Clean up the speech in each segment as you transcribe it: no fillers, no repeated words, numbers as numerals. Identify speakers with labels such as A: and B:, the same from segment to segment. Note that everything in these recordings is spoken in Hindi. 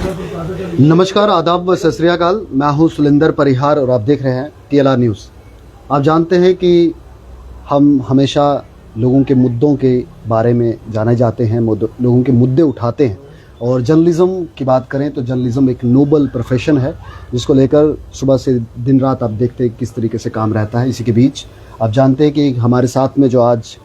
A: नमस्कार, आदाब व सत श्री अकाल। मैं हूं सुलिंदर परिहार और आप देख रहे हैं TLR न्यूज़। आप जानते हैं कि हम हमेशा लोगों के मुद्दों के बारे में जाने जाते हैं, लोगों के मुद्दे उठाते हैं। और जर्नलिज़्म की बात करें तो जर्नलिज़्म एक नोबल प्रोफेशन है जिसको लेकर सुबह से दिन रात आप देखते हैं किस तरीके से काम रहता है। इसी के बीच आप जानते हैं कि हमारे साथ में जो आज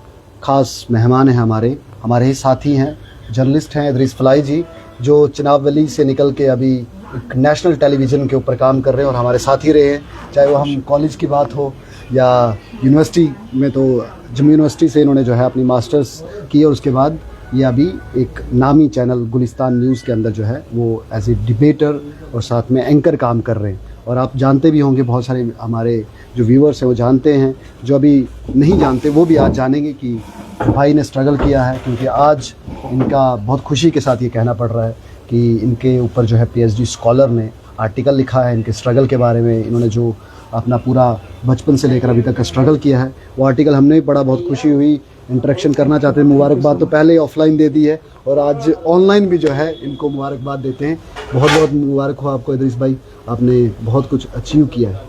A: ख़ास मेहमान हैं, हमारे ही साथी हैं, जर्नलिस्ट हैं इदरीस फलाई जी, जो चिनाब से निकल के अभी एक नेशनल टेलीविज़न के ऊपर काम कर रहे हैं और हमारे साथ ही रहे हैं। चाहे वो हम कॉलेज की बात हो या यूनिवर्सिटी में, तो जम्मू यूनिवर्सिटी से इन्होंने जो है अपनी मास्टर्स की और उसके बाद ये अभी एक नामी चैनल गुलिस्तान न्यूज़ के अंदर जो है वो एज ए डिबेटर और साथ में एंकर काम कर रहे हैं। और आप जानते भी होंगे, बहुत सारे हमारे जो व्यूअर्स हैं वो जानते हैं, जो अभी नहीं जानते वो भी आज जानेंगे कि भाई ने स्ट्रगल किया है। क्योंकि आज इनका बहुत खुशी के साथ ये कहना पड़ रहा है कि इनके ऊपर जो है PhD स्कॉलर ने आर्टिकल लिखा है इनके स्ट्रगल के बारे में। इन्होंने जो अपना पूरा बचपन से लेकर अभी तक का स्ट्रगल किया है वो आर्टिकल हमने भी पढ़ा, बहुत खुशी हुई। इंटरेक्शन करना चाहते हैं, मुबारकबाद तो पहले ही ऑफलाइन दे दी है और आज ऑनलाइन भी जो है इनको मुबारकबाद देते हैं। बहुत बहुत मुबारक हो आपको इदरीस भाई, आपने बहुत कुछ अचीव किया है।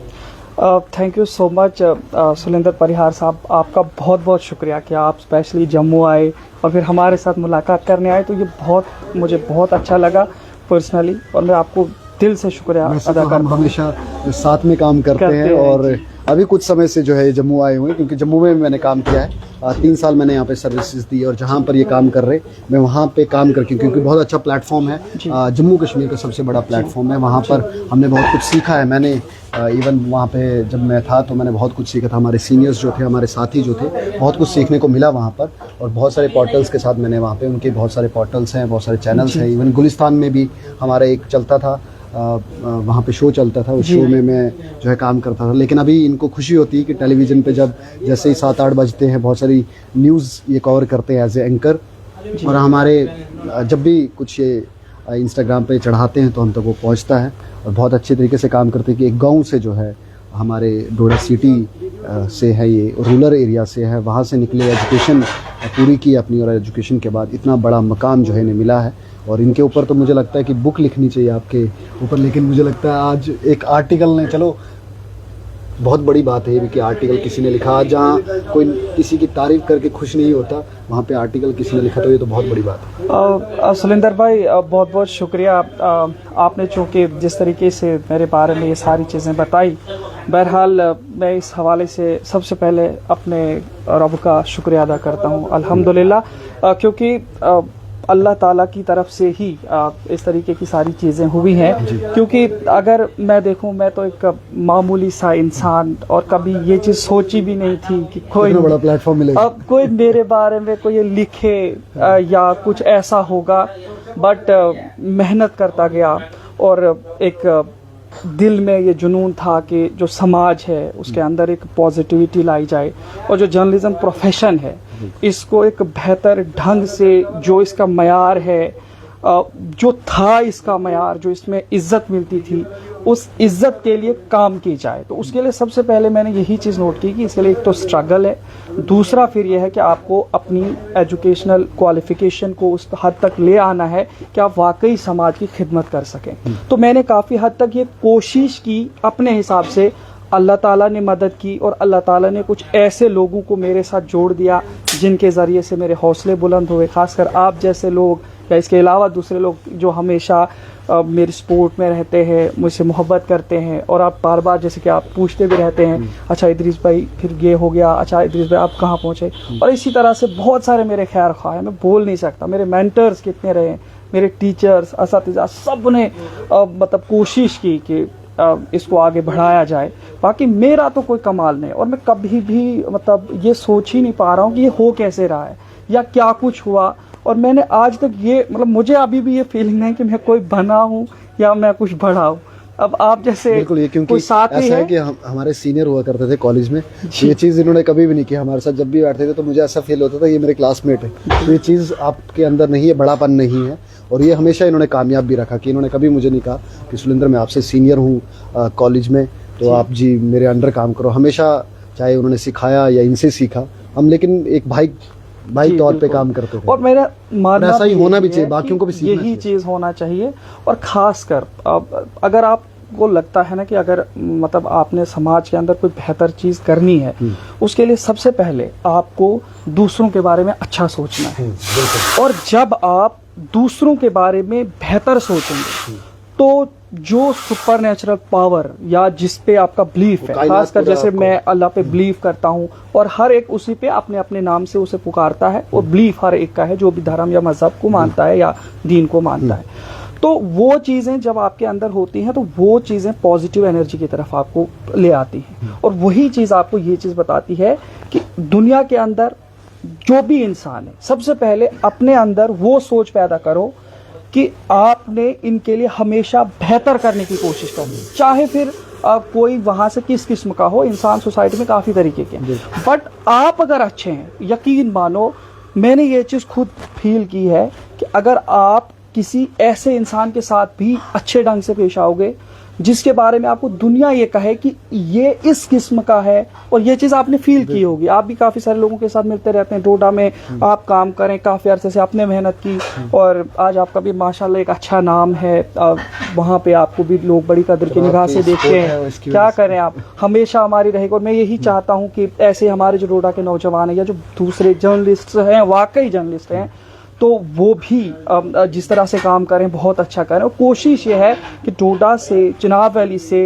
B: Thank you so much Sulinder Parihar साहब, आपका बहुत बहुत शुक्रिया कि आप स्पेशली जम्मू आए और फिर हमारे साथ मुलाकात करने आए। तो ये मुझे बहुत अच्छा लगा पर्सनली और मैं आपको दिल से शुक्रिया अदा करता हूं।
A: हमेशा साथ में काम करते हैं और अभी कुछ समय से जो है जम्मू आए हुए हैं, क्योंकि जम्मू में मैंने काम किया है। 3 साल मैंने यहाँ पे सर्विसेज दी और जहाँ पर ये काम कर रहे मैं वहाँ पे काम करके, क्योंकि बहुत अच्छा प्लेटफॉर्म है, जम्मू कश्मीर का सबसे बड़ा प्लेटफॉर्म है। वहाँ पर हमने बहुत कुछ सीखा है। मैंने इवन वहाँ पे जब मैं था तो मैंने बहुत कुछ सीखा था। हमारे सीनियर्स जो थे, हमारे साथी जो थे, बहुत कुछ सीखने को मिला वहाँ पर। और बहुत सारे पोर्टल्स के साथ मैंने वहाँ पे, उनके बहुत सारे पोर्टल्स हैं, बहुत सारे चैनल्स हैं। इवन गुलिस्तान में भी हमारा एक चलता था, वहाँ पे शो चलता था, उस शो में मैं जो है काम करता था। लेकिन अभी इनको खुशी होती है कि टेलीविज़न पे जब जैसे ही 7-8 बजते हैं बहुत सारी न्यूज़ ये कवर करते हैं एज ए एंकर। और हमारे जब भी कुछ ये इंस्टाग्राम पे चढ़ाते हैं तो हम तक वो पहुँचता है और बहुत अच्छे तरीके से काम करते हैं कि एक गाँव से जो है हमारे डोडा सिटी से है, ये रूरल एरिया से है, वहाँ से निकले, एजुकेशन पूरी की अपनी और एजुकेशन के बाद इतना बड़ा मकाम जो है इन्हें मिला है। और इनके ऊपर तो मुझे लगता है कि बुक लिखनी चाहिए आपके ऊपर। लेकिन मुझे लगता है आज एक आर्टिकल ने, चलो बहुत बड़ी बात है ये भी कि आर्टिकल किसी ने लिखा। जहाँ कोई किसी की तारीफ़ करके खुश नहीं होता, वहाँ पे आर्टिकल किसी ने लिखा, तो ये तो बहुत बड़ी बात है।
B: सुलिंदर भाई बहुत बहुत शुक्रिया आपने, चूँकि जिस तरीके से मेरे बारे में ये सारी चीज़ें बताई। बहरहाल मैं इस हवाले से सबसे पहले अपने रब का शुक्रिया अदा करता हूँ, अल्हम्दुलिल्लाह, क्योंकि अल्लाह ताला की तरफ से ही इस तरीके की सारी चीज़ें हुई हैं। क्योंकि अगर मैं देखूं, मैं तो एक मामूली सा इंसान और कभी ये चीज़ सोची भी नहीं थी कि कोई
A: बड़ा प्लेटफॉर्म मिलेगा,
B: अब कोई मेरे बारे में कोई लिखे या कुछ ऐसा होगा। बट मेहनत करता गया और एक दिल में ये जुनून था कि जो समाज है उसके अंदर एक पॉजिटिविटी लाई जाए और जो जर्नलिज्म प्रोफेशन है इसको एक बेहतर ढंग से, जो इसका मयार है, जो था इसका मयार, जो इसमें इज्जत मिलती थी, उस इज्जत के लिए काम की जाए। तो उसके लिए सबसे पहले मैंने यही चीज़ नोट की कि इसके लिए एक तो स्ट्रगल है, दूसरा फिर यह है कि आपको अपनी एजुकेशनल क्वालिफिकेशन को उस हद तक ले आना है कि आप वाकई समाज की खिदमत कर सकें। तो मैंने काफ़ी हद तक ये कोशिश की अपने हिसाब से। अल्लाह ताला ने मदद की और अल्लाह ताला ने कुछ ऐसे लोगों को मेरे साथ जोड़ दिया जिनके ज़रिए से मेरे हौसले बुलंद हुए। खासकर आप जैसे लोग या इसके अलावा दूसरे लोग जो हमेशा मेरे सपोर्ट में रहते हैं, मुझसे मोहब्बत करते हैं और आप बार बार जैसे कि आप पूछते भी रहते हैं, अच्छा इदरीस भाई फिर ये हो गया, अच्छा इदरीस भाई आप कहाँ पहुँचे। और इसी तरह से बहुत सारे मेरे खैर ख्वाह हैं, मैं बोल नहीं सकता। मेरे मेंटर्स कितने रहे, मेरे टीचर्स, असातिज़ा, सब ने मतलब कोशिश की कि इसको आगे बढ़ाया जाए। बाकी मेरा तो कोई कमाल नहीं और मैं कभी भी मतलब ये सोच ही नहीं पा रहा हूँ कि ये हो कैसे रहा है या क्या कुछ हुआ। और मैंने आज तक ये मतलब मुझे अभी भी ये फीलिंग नहीं कि मैं कोई बना हूँ या मैं कुछ बढ़ा हूँ। अब आप जैसे
A: बिल्कुल, ये क्योंकि
B: साथ
A: ऐसा है कि हमारे सीनियर हुआ करते थे कॉलेज में, ये चीज़ इन्होंने कभी भी नहीं की। हमारे साथ जब भी बैठते थे तो मुझे ऐसा फील होता था ये मेरे क्लासमेट है। तो ये चीज़ आपके अंदर नहीं है, बड़ापन नहीं है। और ये हमेशा इन्होंने कामयाब भी रखा कि इन्होंने कभी मुझे नहीं कहा कि सुलिंदर मैं आपसे सीनियर हूँ कॉलेज में, तो आप जी मेरे अंडर काम करो। हमेशा चाहे उन्होंने सिखाया या इनसे सीखा हम, लेकिन एक भाई भाई
B: जी,
A: तौर पे
B: बिल्कुल।
A: काम करते थे।
B: और मेरा मानना
A: ऐसा ही
B: भी
A: होना भी
B: यही
A: चाहिए,
B: है
A: बाकियों को भी
B: कि
A: सीखना
B: यही
A: चाहिए।
B: चीज़ होना चाहिए। और ख़ासकर अगर आपको लगता है ना कि अगर मतलब आपने समाज के अंदर कोई बेहतर चीज़ करनी है, उसके लिए सबसे पहले आपको दूसरों के बारे में अच्छा सोचना है।
A: बिल्कुल।
B: और जब आप दूसरों के बारे में बेहतर सोचेंगे तो जो सुपर नेचुरल पावर या जिस पे आपका बिलीफ है,
A: कायनात
B: खासकर
A: पूरा
B: जैसे
A: आपको-
B: मैं अल्लाह पे बिलीव करता हूँ और हर एक उसी पे अपने अपने नाम से उसे पुकारता है, और बिलीफ हर एक का है जो भी धर्म या मजहब को मानता है या दीन को मानता है। तो वो चीज़ें जब आपके अंदर होती हैं तो वो चीज़ें पॉजिटिव एनर्जी की तरफ आपको ले आती हैं, और वही चीज़ आपको ये चीज़ बताती है कि दुनिया के अंदर जो भी इंसान है, सबसे पहले अपने अंदर वो सोच पैदा करो कि आपने इनके लिए हमेशा बेहतर करने की कोशिश करनी, चाहे फिर कोई वहां से किस किस्म का हो। इंसान सोसाइटी में काफ़ी तरीके के हैं, बट आप अगर अच्छे हैं, यकीन मानो मैंने ये चीज़ खुद फील की है कि अगर आप किसी ऐसे इंसान के साथ भी अच्छे ढंग से पेश आओगे जिसके बारे में आपको दुनिया ये कहे कि ये इस किस्म का है, और ये चीज़ आपने फील की होगी, आप भी काफ़ी सारे लोगों के साथ मिलते रहते हैं, डोडा में आप काम करें काफ़ी अरसे से, आपने मेहनत की और आज आपका भी माशाल्लाह एक अच्छा नाम है, वहाँ पे आपको भी लोग बड़ी कदर की निगाह से देखते हैं। क्या करें, आप हमेशा हमारी रहेगी। और मैं यही चाहता हूँ कि ऐसे हमारे जो डोडा के नौजवान हैं या जो दूसरे जर्नलिस्ट हैं, वाकई जर्नलिस्ट हैं, तो वो भी जिस तरह से काम करें बहुत अच्छा करें। और कोशिश ये है कि डोडा से, चिनाब वैली से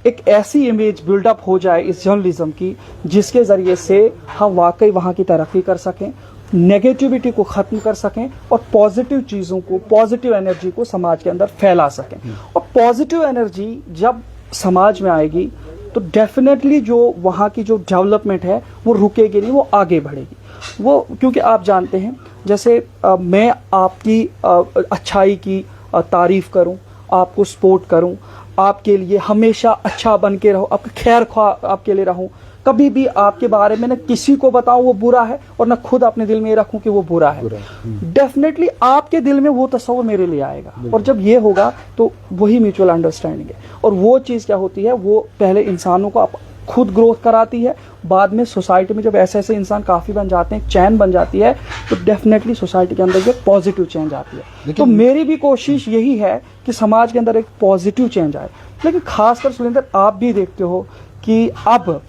B: एक ऐसी इमेज बिल्डअप हो जाए इस जर्नलिज्म की जिसके ज़रिए से हम वाकई वहाँ की तरक्की कर सकें, नेगेटिविटी को ख़त्म कर सकें और पॉजिटिव चीज़ों को, पॉजिटिव एनर्जी को समाज के अंदर फैला सकें। और पॉजिटिव एनर्जी जब समाज में आएगी तो डेफिनेटली जो वहाँ की जो डेवलपमेंट है वो रुकेगी नहीं, वो आगे बढ़ेगी। वो क्योंकि आप जानते हैं जैसे मैं आपकी अच्छाई की तारीफ़ करूं, आपको सपोर्ट करूं, आपके लिए हमेशा अच्छा बन के रहूं, आपका खैर ख्वाह आपके लिए रहूं, कभी भी आपके बारे में न किसी को बताऊं वो बुरा है और न खुद अपने दिल में ये रखूं कि वो बुरा है, डेफिनेटली आपके दिल में वो तस्वीर मेरे लिए आएगा। और जब ये होगा तो वही म्यूचुअल अंडरस्टैंडिंग है। और वो चीज़ क्या होती है, वो पहले इंसानों को खुद ग्रोथ कराती है, बाद में सोसाइटी में जब ऐसे ऐसे इंसान काफ़ी बन जाते हैं, चैन बन जाती है, तो डेफिनेटली सोसाइटी के अंदर एक पॉजिटिव चेंज आती है। तो मेरी भी कोशिश यही है कि समाज के अंदर एक पॉजिटिव चेंज आए। लेकिन खासकर सुरेंद्र, आप भी देखते हो कि अब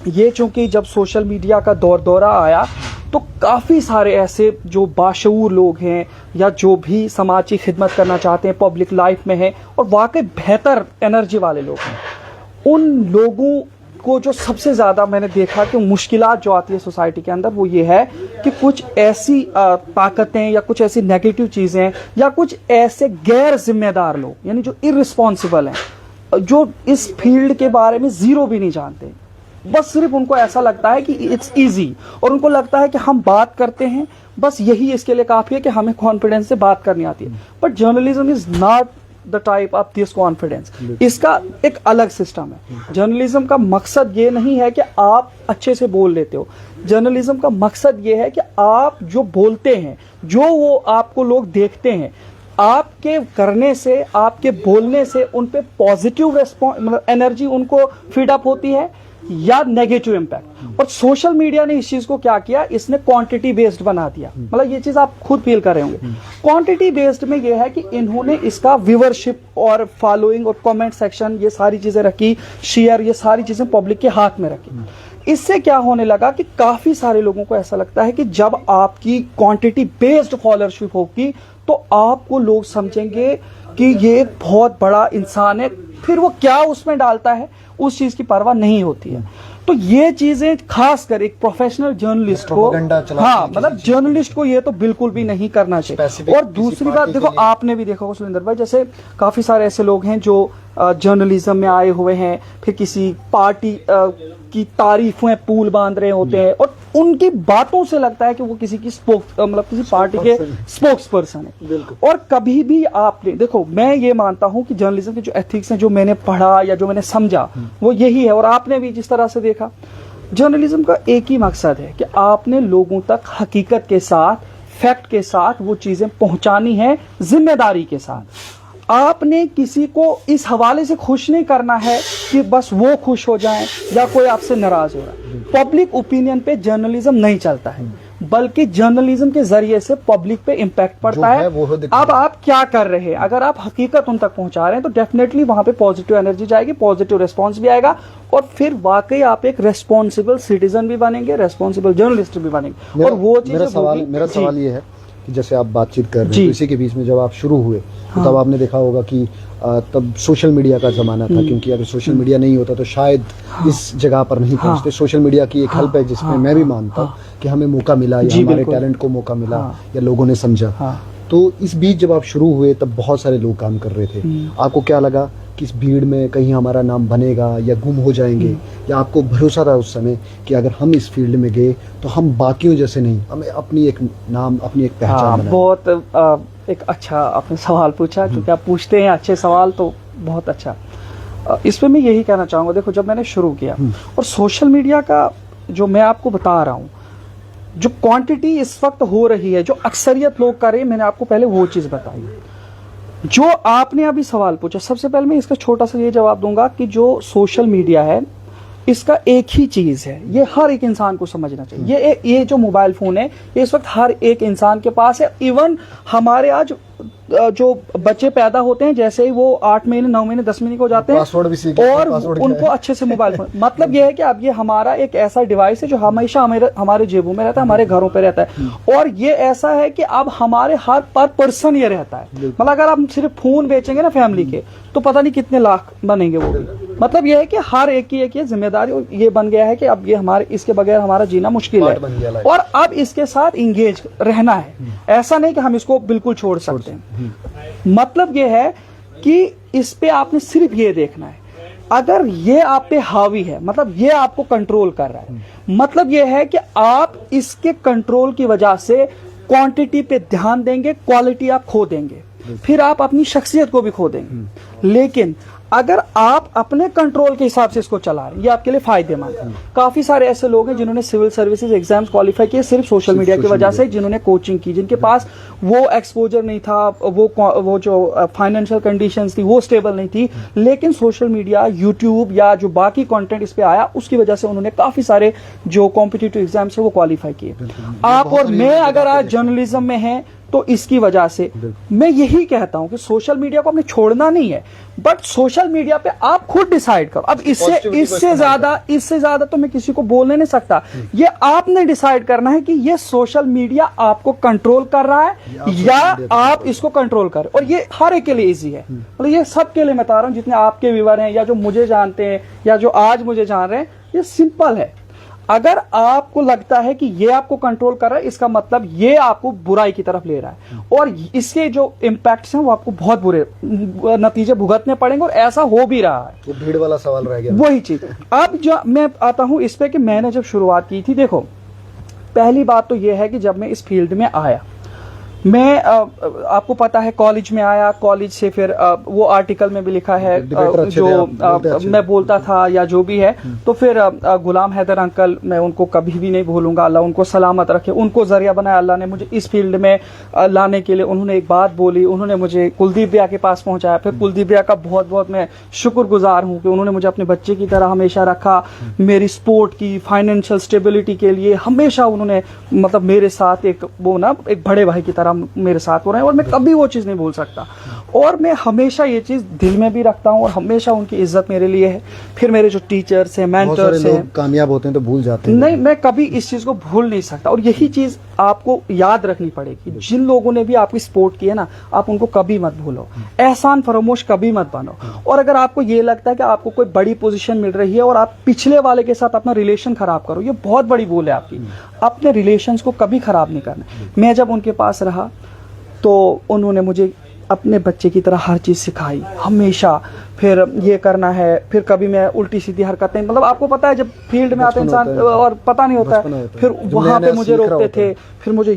B: ये चूंकि जब सोशल मीडिया का दौरा आया तो काफ़ी सारे ऐसे जो बाशऊर लोग हैं या जो भी समाज की खिदमत करना चाहते हैं, पब्लिक लाइफ में हैं और वाकई बेहतर एनर्जी वाले लोग हैं, उन लोगों को जो सबसे ज़्यादा मैंने देखा कि मुश्किलात जो आती है सोसाइटी के अंदर वो ये है कि कुछ ऐसी ताकतें या कुछ ऐसी नेगेटिव चीज़ें या कुछ ऐसे गैर जिम्मेदार लोग, यानी जो इररिस्पॉन्सिबल हैं, जो इस फील्ड के बारे में ज़ीरो भी नहीं जानते, बस सिर्फ उनको ऐसा लगता है कि इट्स इजी, और उनको लगता है कि हम बात करते हैं बस यही इसके लिए काफ़ी है कि हमें कॉन्फिडेंस से बात करनी आती है। But journalism is not the type of this confidence. इसका एक अलग सिस्टम है। जर्नलिज्म का मकसद ये नहीं है कि आप अच्छे से बोल लेते हो, जर्नलिज्म का मकसद ये है कि आप जो बोलते हैं, जो वो आपको लोग देखते हैं, आपके करने से, आपके बोलने से उन पे पॉजिटिव रेस्पॉन्स, मतलब एनर्जी उनको फीड अप होती है या नेगेटिव इम्पैक्ट। और सोशल मीडिया ने इस चीज को क्या किया, इसने क्वांटिटी बेस्ड बना दिया। मतलब ये चीज आप खुद फील कर रहे होंगे। क्वांटिटी बेस्ड में ये है कि इन्होंने इसका व्यूअरशिप और फॉलोइंग और कमेंट सेक्शन, ये सारी चीजें रखी, शेयर, ये सारी चीजें पब्लिक के हाथ में रखी। इससे क्या होने लगा कि काफी सारे लोगों को ऐसा लगता है कि जब आपकी क्वांटिटी बेस्ड फॉलोअरशिप होगी तो आपको लोग समझेंगे कि ये एक बहुत बड़ा इंसान है, फिर वो क्या उसमें डालता है उस चीज की परवाह नहीं होती है। तो ये चीजें खासकर एक प्रोफेशनल जर्नलिस्ट को, हाँ मतलब जर्नलिस्ट को ये तो बिल्कुल भी नहीं करना चाहिए। और दूसरी बात देखो, आपने भी देखा होगा सुरेंद्र भाई, जैसे काफी सारे ऐसे लोग हैं जो जर्नलिज्म में आए हुए हैं, फिर किसी पार्टी की तारीफें पूल बांध रहे होते हैं और उनकी बातों से लगता है कि वो किसी की मतलब किसी पार्टी के स्पोक्स पर्सन है। और कभी भी आपने देखो, मैं ये मानता हूं कि जर्नलिज्म के जो एथिक्स हैं, जो मैंने पढ़ा या जो मैंने समझा, वो यही है। और आपने भी जिस तरह से देखा, जर्नलिज्म का एक ही मकसद है कि आपने लोगों तक हकीकत के साथ, फैक्ट के साथ वो चीजें पहुंचानी है, जिम्मेदारी के साथ। आपने किसी को इस हवाले से खुश नहीं करना है कि बस वो खुश हो जाएं या कोई आपसे नाराज हो रहा है। पब्लिक ओपिनियन पे जर्नलिज्म नहीं चलता है। बल्कि जर्नलिज्म के जरिए से पब्लिक पे इम्पैक्ट पड़ता है। अब आप क्या कर रहे हैं, अगर आप हकीकत उन तक पहुंचा रहे हैं तो डेफिनेटली वहां पे पॉजिटिव एनर्जी जाएगी, पॉजिटिव रिस्पॉन्स भी आएगा, और फिर वाकई आप एक रेस्पॉन्सिबल सिटीजन भी बनेंगे, रेस्पॉन्सिबल जर्नलिस्ट भी बनेंगे। और वो चीज
A: मेरा सवाल ये है कि जैसे आप बातचीत कर रहे हैं तो इसी के बीच में जब आप शुरू हुए तो तब आपने देखा होगा कि तब सोशल मीडिया का ज़माना था, क्योंकि अगर सोशल मीडिया नहीं होता तो शायद इस जगह पर नहीं पहुंचते। सोशल मीडिया की एक हेल्प है जिसमें मैं भी मानता हूँ कि हमें मौका मिला, या हमारे टैलेंट को मौका मिला, या लोगों ने समझा। तो इस बीच जब आप शुरू हुए तब बहुत सारे लोग काम कर रहे थे, आपको क्या लगा कि इस भीड़ में कहीं हमारा नाम बनेगा या गुम हो जाएंगे, या आपको भरोसा था उस समय कि अगर हम इस फील्ड में गए तो हम बाकियों जैसे नहीं, हमें अपनी एक नाम, अपनी एक पहचान बनाएं?
B: बहुत एक अच्छा आपने सवाल पूछा, क्योंकि आप पूछते हैं अच्छे सवाल तो बहुत अच्छा। इसमें मैं यही कहना चाहूँगा, देखो जब मैंने शुरू किया और सोशल मीडिया का जो मैं आपको बता रहा हूँ, जो क्वांटिटी इस वक्त हो रही है, जो अक्सरियत लोग कर रहे हैं, मैंने आपको पहले वो चीज़ बताई। जो आपने अभी सवाल पूछा, सबसे पहले मैं इसका छोटा सा ये जवाब दूंगा कि जो सोशल मीडिया है इसका एक ही चीज है, ये हर एक इंसान को समझना चाहिए। ये जो मोबाइल फोन है ये इस वक्त हर एक इंसान के पास है। इवन हमारे आज जो बच्चे पैदा होते हैं, जैसे ही वो 8 महीने 9 महीने 10 महीने को जाते हैं और उनको अच्छे से मोबाइल फोन, मतलब ये है कि अब ये हमारा एक ऐसा डिवाइस है जो हमेशा हमारे जेबों में रहता है, हमारे घरों पे रहता है, और ये ऐसा है कि अब हमारे हर पर पर्सन ये रहता है। मतलब अगर आप सिर्फ फोन बेचेंगे ना फैमिली के तो पता नहीं कितने लाख बनेंगे वो भी। मतलब ये है कि हर एक की एक ये जिम्मेदारी ये बन गया है कि अब ये हमारे, इसके बगैर हमारा जीना मुश्किल है, और अब इसके साथ इंगेज रहना है। ऐसा नहीं कि हम इसको बिल्कुल छोड़ सकते हैं। मतलब ये है कि इस पे आपने सिर्फ ये देखना है, अगर ये आप पे हावी है, मतलब ये आपको कंट्रोल कर रहा है, मतलब ये है कि आप इसके कंट्रोल की वजह से क्वांटिटी पे ध्यान देंगे, क्वालिटी आप खो देंगे, फिर आप अपनी शख्सियत को भी खो देंगे। लेकिन अगर आप अपने कंट्रोल के हिसाब से इसको चला रहे हैं, ये आपके लिए फायदेमंद है। काफी सारे ऐसे लोग हैं जिन्होंने सिविल सर्विसेज एग्जाम्स क्वालिफाई किए सिर्फ सोशल मीडिया की वजह से, जिन्होंने कोचिंग की, जिनके पास वो एक्सपोजर नहीं था, वो जो फाइनेंशियल कंडीशंस थी वो स्टेबल नहीं थी, लेकिन सोशल मीडिया, यूट्यूब या जो बाकी कंटेंट इस पे आया उसकी वजह से उन्होंने काफी सारे जो कॉम्पिटिटिव एग्जाम्स है वो क्वालिफाई किए। आप और मैं अगर आज जर्नलिज्म में हैं तो इसकी वजह से मैं यही कहता हूं कि सोशल मीडिया को आपने छोड़ना नहीं है, बट सोशल मीडिया पे आप खुद डिसाइड करो। अब इससे ज्यादा तो मैं किसी को बोलने नहीं सकता। ये आपने डिसाइड करना है कि ये सोशल मीडिया आपको कंट्रोल कर रहा है या आप इसको कंट्रोल कर रहे। और ये हर एक के लिए इजी है, मतलब ये सबके लिए मैं बता रहा हूं, जितने आपके व्यूअर हैं या जो मुझे जानते हैं या जो आज मुझे जान रहे हैं, ये सिंपल है। अगर आपको लगता है कि ये आपको कंट्रोल कर रहा है, इसका मतलब ये आपको बुराई की तरफ ले रहा है, और इसके जो इम्पैक्ट्स हैं वो आपको बहुत बुरे नतीजे भुगतने पड़ेंगे, और ऐसा हो भी रहा है।
A: वो भीड़ वाला सवाल रह गया।
B: वही चीज अब जो मैं आता हूं इस पे कि मैंने जब शुरुआत की थी, देखो पहली बात तो ये है कि जब मैं इस फील्ड में आया, मैं आपको पता है कॉलेज में आया, कॉलेज से फिर वो आर्टिकल में भी लिखा है जो मैं बोलता था या जो भी है, तो फिर गुलाम हैदर अंकल, मैं उनको कभी भी नहीं भूलूंगा, अल्लाह उनको सलामत रखे, उनको जरिया बनाया अल्लाह ने मुझे इस फील्ड में लाने के लिए। उन्होंने एक बात बोली, उन्होंने मुझे कुलदीप भैया के पास पहुंचाया, फिर कुलदीप भैया का बहुत बहुत मैं शुक्रगुजार हूँ कि उन्होंने मुझे अपने बच्चे की तरह हमेशा रखा, मेरी स्पोर्ट की, फाइनेंशियल स्टेबिलिटी के लिए हमेशा उन्होंने, मतलब मेरे साथ एक वो ना एक बड़े भाई की तरह मेरे साथ हो रहे हैं, और मैं कभी वो चीज़ नहीं भूल सकता, और मैं हमेशा ये चीज़ दिल में भी रखता हूँ, और हमेशा उनकी इज्जत मेरे लिए है। फिर मेरे जो टीचर्स हैं, मेंटर्स हैं,
A: कामयाब होते हैं तो भूल जाते हैं,
B: नहीं मैं कभी इस चीज़ को भूल नहीं सकता, और यही चीज़ आपको याद रखनी पड़ेगी। जिन लोगों ने भी आपकी सपोर्ट की है ना, आप उनको कभी मत भूलो, एहसान फरामोश कभी मत बनो। और अगर आपको ये लगता है कि आपको कोई बड़ी पोजीशन मिल रही है और आप पिछले वाले के साथ अपना रिलेशन खराब करो, ये बहुत बड़ी भूल है आपकी। अपने रिलेशंस को कभी खराब नहीं करना। मैं जब उनके पास रहा तो उन्होंने मुझे अपने बच्चे की तरह हर चीज़ सिखाई हमेशा, फिर ये करना है, फिर कभी मैं उल्टी सीधी हरकतें, मतलब आपको पता है जब फील्ड में आते इंसान और पता नहीं होता है, फिर वहाँ पे मुझे रोकते थे, फिर मुझे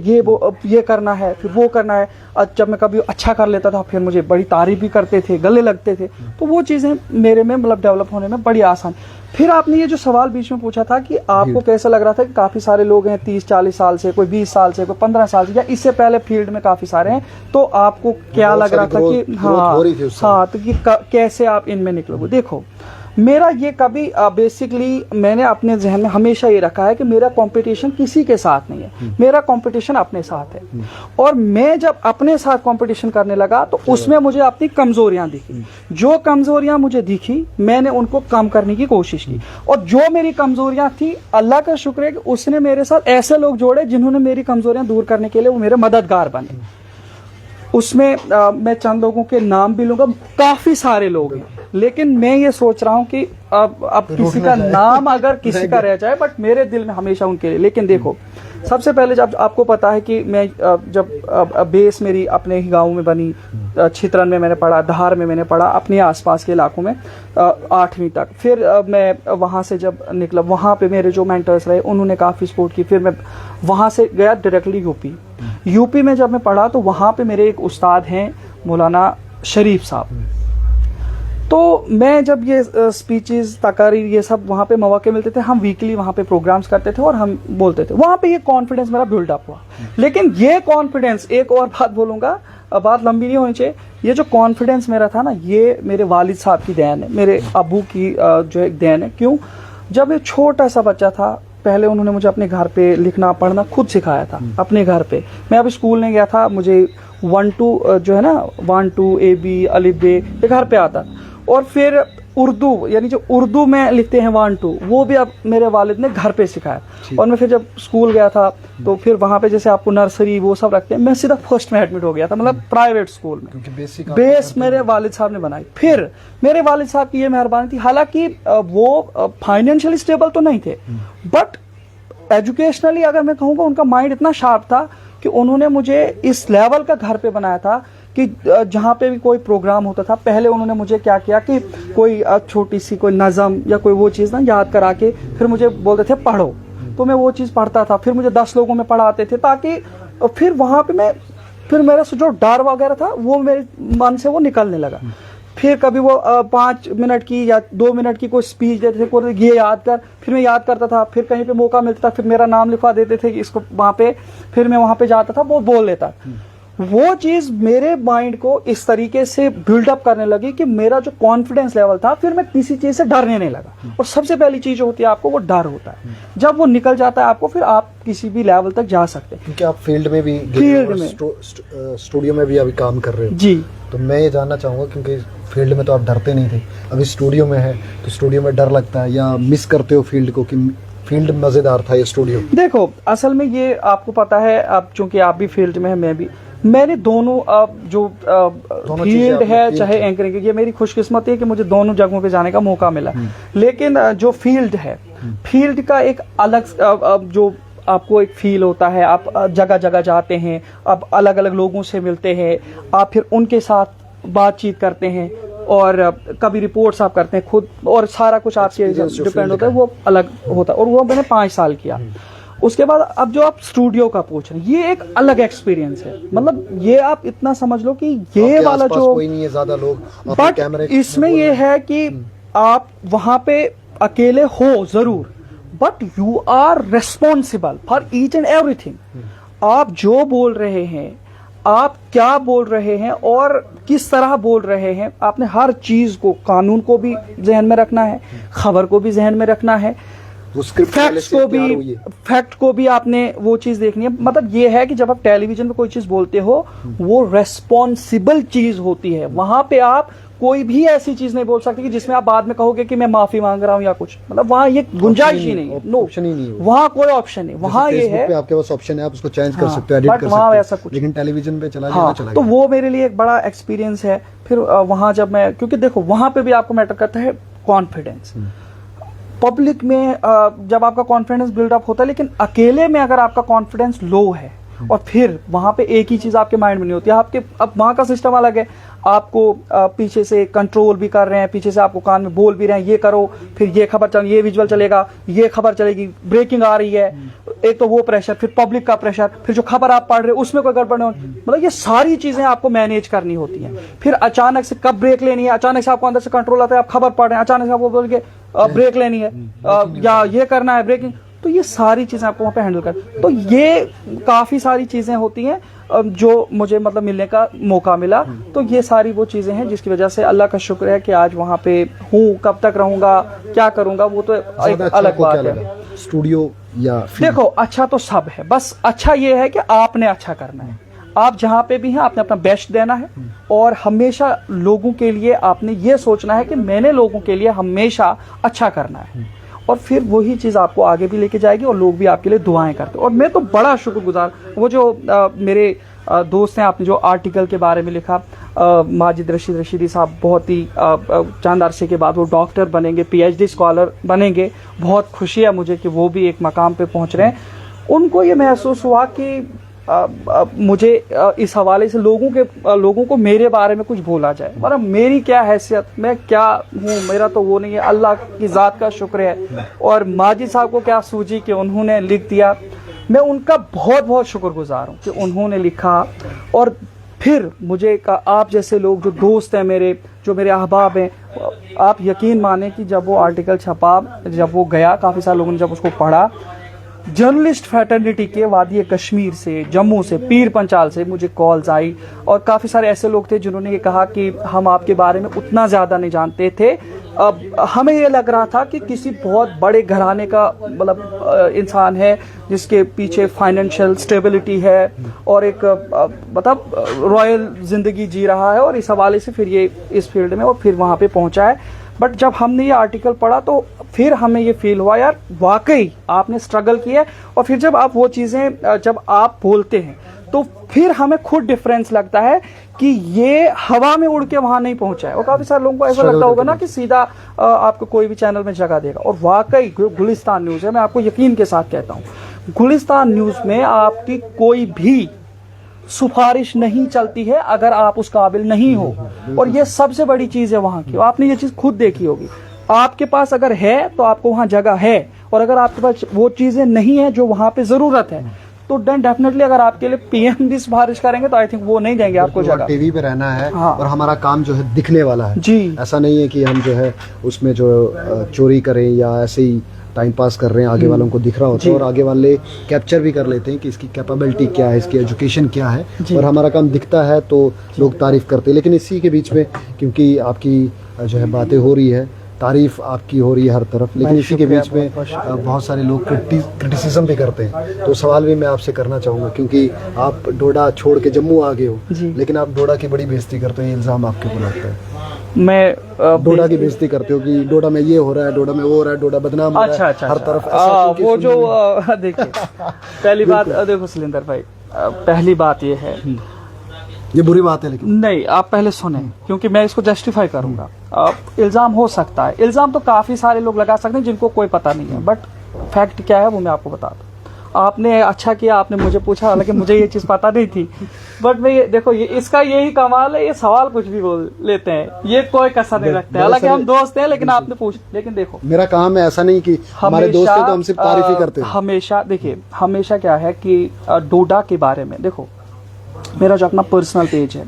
B: ये करना है, फिर वो करना है। जब मैं कभी अच्छा कर लेता था फिर मुझे बड़ी तारीफ भी करते थे, गले लगते थे, तो वो चीज़ें मेरे में मतलब डेवलप होने में बड़ी आसान। फिर आपने ये जो सवाल बीच में पूछा था कि आपको कैसा लग रहा था कि काफ़ी सारे लोग हैं 30-40 साल से, कोई 20 साल से, कोई 15 साल से, या इससे पहले फील्ड में काफ़ी सारे हैं, तो आपको क्या लग रहा था कि हाँ तो कि कैसे आप इनमें निकलोगे। देखो मेरा ये कभी बेसिकली मैंने अपने जहन में हमेशा ये रखा है कि मेरा कंपटीशन किसी के साथ नहीं है, मेरा कंपटीशन अपने साथ है। और मैं जब अपने साथ कंपटीशन करने लगा तो उसमें मुझे अपनी कमजोरियां दिखी। जो कमजोरियां मुझे दिखी मैंने उनको कम करने की कोशिश की, और जो मेरी कमजोरियां थी अल्लाह का शुक्र है कि उसने मेरे साथ ऐसे लोग जोड़े जिन्होंने मेरी कमजोरियां दूर करने के लिए वो मेरे मददगार बने। उसमें मैं चंद लोगों के नाम भी लूंगा, काफी सारे लोग हैं, लेकिन मैं ये सोच रहा हूं कि अब किसी का नाम अगर किसी का रह जाए, बट मेरे दिल में हमेशा उनके लिए। लेकिन देखो, सबसे पहले जब आपको पता है कि मैं जब बेस मेरी अपने ही गांव में बनी, छितरन में मैंने पढ़ा, धार में मैंने पढ़ा, अपने आसपास के इलाकों में 8वीं तक। फिर मैं वहाँ से जब निकला, वहाँ पे मेरे जो मेंटर्स रहे उन्होंने काफ़ी सपोर्ट की। फिर मैं वहाँ से गया डायरेक्टली यूपी में जब मैं पढ़ा तो वहाँ पे मेरे एक उस्ताद हैं मौलाना शरीफ साहब। तो मैं जब ये स्पीचेस तकारीर ये सब वहाँ पे मौके मिलते थे, हम वीकली वहाँ पे प्रोग्राम्स करते थे और हम बोलते थे। वहाँ पे ये कॉन्फिडेंस मेरा बिल्डअप हुआ। लेकिन ये कॉन्फिडेंस, एक और बात बोलूँगा, बात लंबी नहीं होनी चाहिए, ये जो कॉन्फिडेंस मेरा था ना, ये मेरे वालिद साहब की देन है, मेरे अबू की जो एक देन है। क्यों? जब एक छोटा सा बच्चा था, पहले उन्होंने मुझे अपने घर पे लिखना पढ़ना खुद सिखाया था, अपने घर पे। मैं अभी स्कूल नहीं गया था, मुझे 1-2 जो है ना 1-2 AB अलिफ बे ये घर पे आता। और फिर उर्दू, यानी जो उर्दू में लिखते हैं 1-2, वो भी अब मेरे वालिद ने घर पे सिखाया। और मैं फिर जब स्कूल गया था तो फिर वहाँ पे जैसे आपको नर्सरी वो सब रखते हैं, मैं सीधा फर्स्ट में एडमिट हो गया था, मतलब प्राइवेट स्कूल में, क्योंकि बेस मेरे वालिद साहब ने बनाई। फिर मेरे वालिद साहब की ये मेहरबानी थी, हालांकि वो फाइनेंशियली स्टेबल तो नहीं थे, बट एजुकेशनली अगर मैं कहूँगा उनका माइंड इतना शार्प था कि उन्होंने मुझे इस लेवल का घर पे बनाया था कि जहाँ पे भी कोई प्रोग्राम होता था, पहले उन्होंने मुझे क्या किया कि कोई छोटी सी कोई नज़म या कोई वो चीज़ ना याद करा के फिर मुझे बोलते थे पढ़ो, तो मैं वो चीज़ पढ़ता था। फिर मुझे 10 लोगों में पढ़ाते थे, ताकि फिर वहाँ पे फिर मेरा जो डर वगैरह था वो मेरे मन से वो निकलने लगा। फिर कभी वो 5 मिनट की या 2 मिनट की कोई स्पीच देते थे, कोई ये याद कर, फिर मैं याद करता था। फिर कहीं पे मौका मिलता था, फिर मेरा नाम लिखवा देते थे इसको वहाँ पे, फिर मैं वहाँ पे जाता था, वो बोल लेता। वो चीज मेरे माइंड को इस तरीके से बिल्डअप करने लगी कि मेरा जो कॉन्फिडेंस लेवल था, फिर मैं किसी चीज से डरने नहीं लगा। और सबसे पहली चीज जो होती है आपको, वो डर होता है। जब वो निकल जाता है आपको, फिर आप किसी भी लेवल तक जा सकते हैं।
A: क्योंकि आप फील्ड में भी, स्टूडियो में भी अभी काम कर रहे हो
B: जी।
A: तो मैं ये जानना चाहूँगा, क्योंकि फील्ड में तो आप डरते नहीं थे, अभी स्टूडियो में है तो स्टूडियो में डर लगता है या मिस करते हो फील्ड को, कि फील्ड मजेदार था ये स्टूडियो?
B: देखो, असल में ये आपको पता है, अब चूंकि आप भी फील्ड में है, मैं भी, मैंने दोनों जो फील्ड है चाहे एंकरिंग, ये मेरी खुशकिस्मती है कि मुझे दोनों जगहों पे जाने का मौका मिला। लेकिन जो फील्ड है, फील्ड का एक अलग जो आपको एक फील होता है, आप जगह जगह जाते हैं, आप अलग अलग लोगों से मिलते हैं, आप फिर उनके साथ बातचीत करते हैं, और कभी रिपोर्ट्स आप करते हैं खुद, और सारा कुछ आपके डिपेंड होता है, वो अलग होता है। और वो मैंने 5 साल किया। उसके बाद अब जो आप स्टूडियो का पूछ रहे हैं, ये एक अलग एक्सपीरियंस है। मतलब ये आप इतना समझ लो कि ये वाला जो
A: कोई नहीं है, ज्यादा लोग,
B: बट इसमें ये है कि आप वहां पे अकेले हो जरूर, but you are responsible for each and everything. आप जो बोल रहे हैं, आप क्या बोल रहे हैं और किस तरह बोल रहे हैं, आपने हर चीज को, कानून को भी जहन में रखना है, खबर को भी जहन में रखना है, फैक्ट को भी आपने वो चीज देखनी है। मतलब ये है कि जब आप टेलीविजन पे कोई चीज बोलते हो, वो रेस्पॉन्सिबल चीज होती है। वहां पे आप कोई भी ऐसी चीज नहीं बोल सकते कि जिसमें आप बाद में कहोगे कि मैं माफी मांग रहा हूं या कुछ, मतलब वहां ये गुंजाइश ही नहीं है। नो,
A: ऑप्शन ही नहीं है,
B: वहां कोई ऑप्शन नहीं। वहां ये है
A: पे आपके पास ऑप्शन है, आप उसको चेंज कर सकते हो, एडिट कर सकते हो,
B: ऐसा कुछ,
A: लेकिन टेलीविजन पे चला
B: तो वो मेरे लिए एक बड़ा एक्सपीरियंस है। फिर वहां जब मैं, क्योंकि देखो वहां पे भी आपको मैटर करता है कॉन्फिडेंस। पब्लिक में जब आपका कॉन्फिडेंस बिल्डअप होता है, लेकिन अकेले में अगर आपका कॉन्फिडेंस लो है, और फिर वहां पे एक ही चीज आपके माइंड में नहीं होती, आपके अब वहां का सिस्टम अलग है, आपको पीछे से कंट्रोल भी कर रहे हैं, पीछे से आपको कान में बोल भी रहे हैं, ये करो, फिर ये खबर चल, ये विजुअल चलेगा, ये खबर चलेगी, ब्रेकिंग आ रही है, एक तो वो प्रेशर, फिर पब्लिक का प्रेशर, फिर जो खबर आप पढ़ रहे हो उसमें कोई गड़बड़ नहीं, मतलब ये सारी चीजें आपको मैनेज करनी होती हैं। फिर अचानक से कब ब्रेक लेनी है, अचानक से आपको अंदर से कंट्रोल आता है, आप खबर पढ़ रहे हैं, अचानक से आपको बोल के ब्रेक लेनी है या ये करना है ब्रेकिंग, तो ये सारी चीजें आपको वहां पे हैंडल कर, तो ये काफी सारी चीजें होती हैं। जो मुझे मतलब मिलने का मौका मिला। तो ये सारी वो चीज़ें हैं जिसकी वजह से अल्लाह का शुक्र है कि आज वहाँ पे हूँ। कब तक रहूँगा, क्या करूँगा, वो तो एक अलग बात है।
A: स्टूडियो या
B: देखो अच्छा तो सब है, बस अच्छा ये है कि आपने अच्छा करना है। आप जहाँ पे भी हैं आपने अपना बेस्ट देना है और हमेशा लोगों के लिए आपने ये सोचना है कि मैंने लोगों के लिए हमेशा अच्छा करना है, और फिर वही चीज़ आपको आगे भी लेके जाएगी और लोग भी आपके लिए दुआएं करते हैं। और मैं तो बड़ा शुक्रगुजार, वो जो मेरे दोस्त हैं, आपने जो आर्टिकल के बारे में लिखा, माजिद रशीदी साहब बहुत ही चंद अरसे के बाद वो डॉक्टर बनेंगे, PhD स्कॉलर बनेंगे। बहुत खुशी है मुझे कि वो भी एक मकाम पे पहुंच रहे हैं। उनको ये महसूस हुआ कि मुझे इस हवाले से लोगों को मेरे बारे में कुछ बोला जाए, मतलब मेरी क्या हैसियत, मैं क्या हूँ, मेरा तो वो नहीं है। अल्लाह की ज़ात का शुक्र है। और माजिद साहब को क्या सूझी कि उन्होंने लिख दिया, मैं उनका बहुत बहुत शुक्रगुजार हूँ कि उन्होंने लिखा। और फिर मुझे आप जैसे लोग जो दोस्त हैं मेरे, जो मेरे अहबाब हैं, आप यकीन माने कि जब वो आर्टिकल छपा, जब वो गया, काफ़ी सारे लोगों ने जब उसको पढ़ा, जर्नलिस्ट फैटर्निटी के वादी कश्मीर से, जम्मू से, पीर पंचाल से मुझे कॉल्स आई। और काफ़ी सारे ऐसे लोग थे जिन्होंने ये कहा कि हम आपके बारे में उतना ज़्यादा नहीं जानते थे, अब हमें ये लग रहा था कि किसी बहुत बड़े घराने का मतलब इंसान है जिसके पीछे फाइनेंशियल स्टेबिलिटी है और एक मतलब रॉयल ज़िंदगी जी रहा है, और इस हवाले से फिर ये इस फील्ड में और फिर वहाँ पे पहुँचा है। बट जब हमने ये आर्टिकल पढ़ा तो फिर हमें ये फील हुआ यार वाकई आपने स्ट्रगल किया। और फिर जब आप वो चीज़ें जब आप बोलते हैं तो फिर हमें खुद डिफरेंस लगता है कि ये हवा में उड़ के वहां नहीं पहुंचा है। और काफी सारे लोगों को ऐसा लगता होगा ना कि सीधा आपको कोई भी चैनल में जगह देगा। और वाकई गुलिस्तान न्यूज़ है, मैं आपको यकीन के साथ कहता हूँ, गुलिस्तान न्यूज़ में आपकी कोई भी सिफारिश नहीं चलती है अगर आप उस काबिल नहीं हो। और ये सबसे बड़ी चीज़ है वहाँ की, आपने ये चीज़ खुद देखी होगी। आपके पास अगर है तो आपको वहाँ जगह है, और अगर आपके पास वो चीज़ें नहीं है जो वहाँ पे ज़रूरत है तो देन डेफिनेटली अगर आपके लिए PM भी सिफारिश करेंगे तो आई थिंक वो नहीं देंगे आपको जगह।
A: टीवी पे रहना है।
B: हाँ।
A: और हमारा काम जो है दिखने वाला है
B: जी।
A: ऐसा नहीं है कि हम जो है उसमें जो चोरी करें या ऐसे ही टाइम पास कर रहे हैं, आगे वालों को दिख रहा होता है और आगे वाले कैप्चर भी कर लेते हैं कि इसकी कैपेबिलिटी क्या है, इसकी एजुकेशन क्या है, और हमारा काम दिखता है तो लोग तारीफ करते हैं। लेकिन इसी के बीच में क्योंकि आपकी जो है बातें हो रही है, तारीफ आपकी हो रही है हर तरफ, लेकिन इसी के बीच में बहुत सारे लोग क्रिटिसिज्म भी करते हैं। तो सवाल भी मैं आपसे करना चाहूँगा, क्योंकि आप डोडा छोड़ के जम्मू आ गए हो, लेकिन आप डोडा की बड़ी बेइज्जती करते हो, ये इल्ज़ाम आपके ऊपर लगता है।
B: मैं
A: डोडा की बेइज्जती करते हो कि डोडा में ये हो रहा है, डोडा में वो हो रहा है, डोडा बदनाम हो रहा है हर तरफ।
B: वो जो देखिए पहली बात देखो सुलिंदर भाई, पहली बात ये है,
A: ये बुरी बात है लेकिन
B: नहीं, आप पहले सुने क्योंकि मैं इसको जस्टिफाई करूंगा। इल्ज़ाम हो सकता है, इल्ज़ाम तो काफ़ी सारे लोग लगा सकते हैं जिनको कोई पता नहीं है, बट फैक्ट क्या है वो मैं आपको बता दूं। आपने अच्छा किया, आपने मुझे पूछा, हालांकि मुझे ये चीज़ पता नहीं थी, बट मैं ये देखो, ये इसका यही कमाल है, ये सवाल कुछ भी बोल लेते हैं, ये कोई कसर नहीं रखते हैं। हालांकि हम दोस्त हैं लेकिन आपने पूछ, लेकिन देखो
A: मेरा काम है, ऐसा नहीं कि हमारे दोस्त हैं तो हम सिर्फ तारीफ ही करते हैं।
B: हमेशा देखिए, हमेशा क्या है कि डोडा के बारे में देखो, मेरा जो अपना पर्सनल पेज है,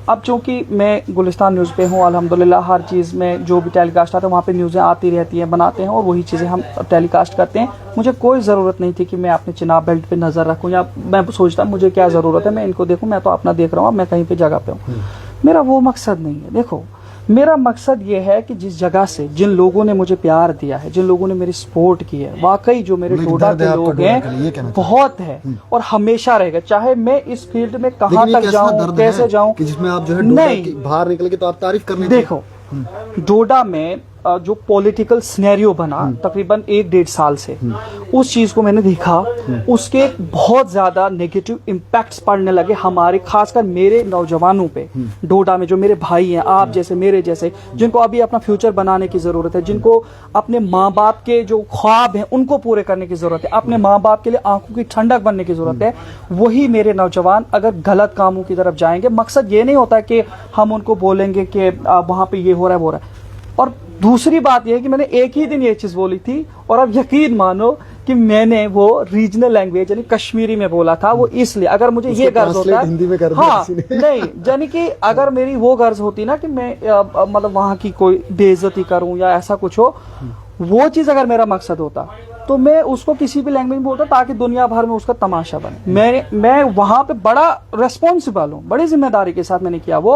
B: अब चूंकि मैं गुलिस्तान न्यूज़ पे हूँ, अल्हम्दुलिल्लाह हर चीज़ में जो भी टेलीकास्ट आता है वहाँ पे न्यूज़ें आती रहती हैं, बनाते हैं और वही चीज़ें हम टेलीकास्ट करते हैं। मुझे कोई ज़रूरत नहीं थी कि मैं अपने चिनाब बेल्ट पे नज़र रखूँ, या मैं सोचता मुझे क्या ज़रूरत है मैं इनको देखूँ, मैं तो अपना देख रहा हूँ, मैं कहीं पर जगह पे हूँ। मेरा वो मकसद नहीं है। देखो मेरा मकसद ये है कि जिस जगह से जिन लोगों ने मुझे प्यार दिया है, जिन लोगों ने मेरी सपोर्ट की है, वाकई जो मेरे डोडा के लोग हैं बहुत है और हमेशा रहेगा, चाहे मैं इस फील्ड में कहाँ तक जाऊँ, कैसे जाऊँ,
A: जिसमें आप जो है नहीं बाहर निकल के तो आप तारीफ करने।
B: देखो डोडा में जो पॉलिटिकल सिनेरियो बना तकरीबन 1-1.5 साल से, उस चीज़ को मैंने देखा, उसके बहुत ज़्यादा नेगेटिव इम्पैक्ट्स पड़ने लगे हमारे, खासकर मेरे नौजवानों पे। डोडा में जो मेरे भाई हैं, आप जैसे, मेरे जैसे, जिनको अभी अपना फ्यूचर बनाने की ज़रूरत है, जिनको अपने माँ बाप के जो ख्वाब हैं उनको पूरे करने की ज़रूरत है, अपने माँ बाप के लिए आंखों की ठंडक बनने की ज़रूरत है, वही मेरे नौजवान अगर गलत कामों की तरफ जाएंगे, मकसद ये नहीं होता कि हम उनको बोलेंगे कि वहाँ पे ये हो रहा है वो रहा है। और दूसरी बात यह है कि मैंने एक ही दिन ये चीज़ बोली थी, और अब यकीन मानो कि मैंने वो रीजनल लैंग्वेज यानी कश्मीरी में बोला था, वो इसलिए अगर मुझे ये गर्ज होता है,
A: हिंदी में कर
B: हाँ नहीं, यानी कि अगर मेरी वो गर्ज होती ना कि मैं मतलब वहाँ की कोई बेइज्जती करूं या ऐसा कुछ हो, वो चीज़ अगर मेरा मकसद होता तो मैं उसको किसी भी लैंग्वेज में बोलता ताकि दुनिया भर में उसका तमाशा बने। मैं वहां पे बड़ा रेस्पॉन्सिबल हूँ, बड़ी जिम्मेदारी के साथ मैंने किया वो।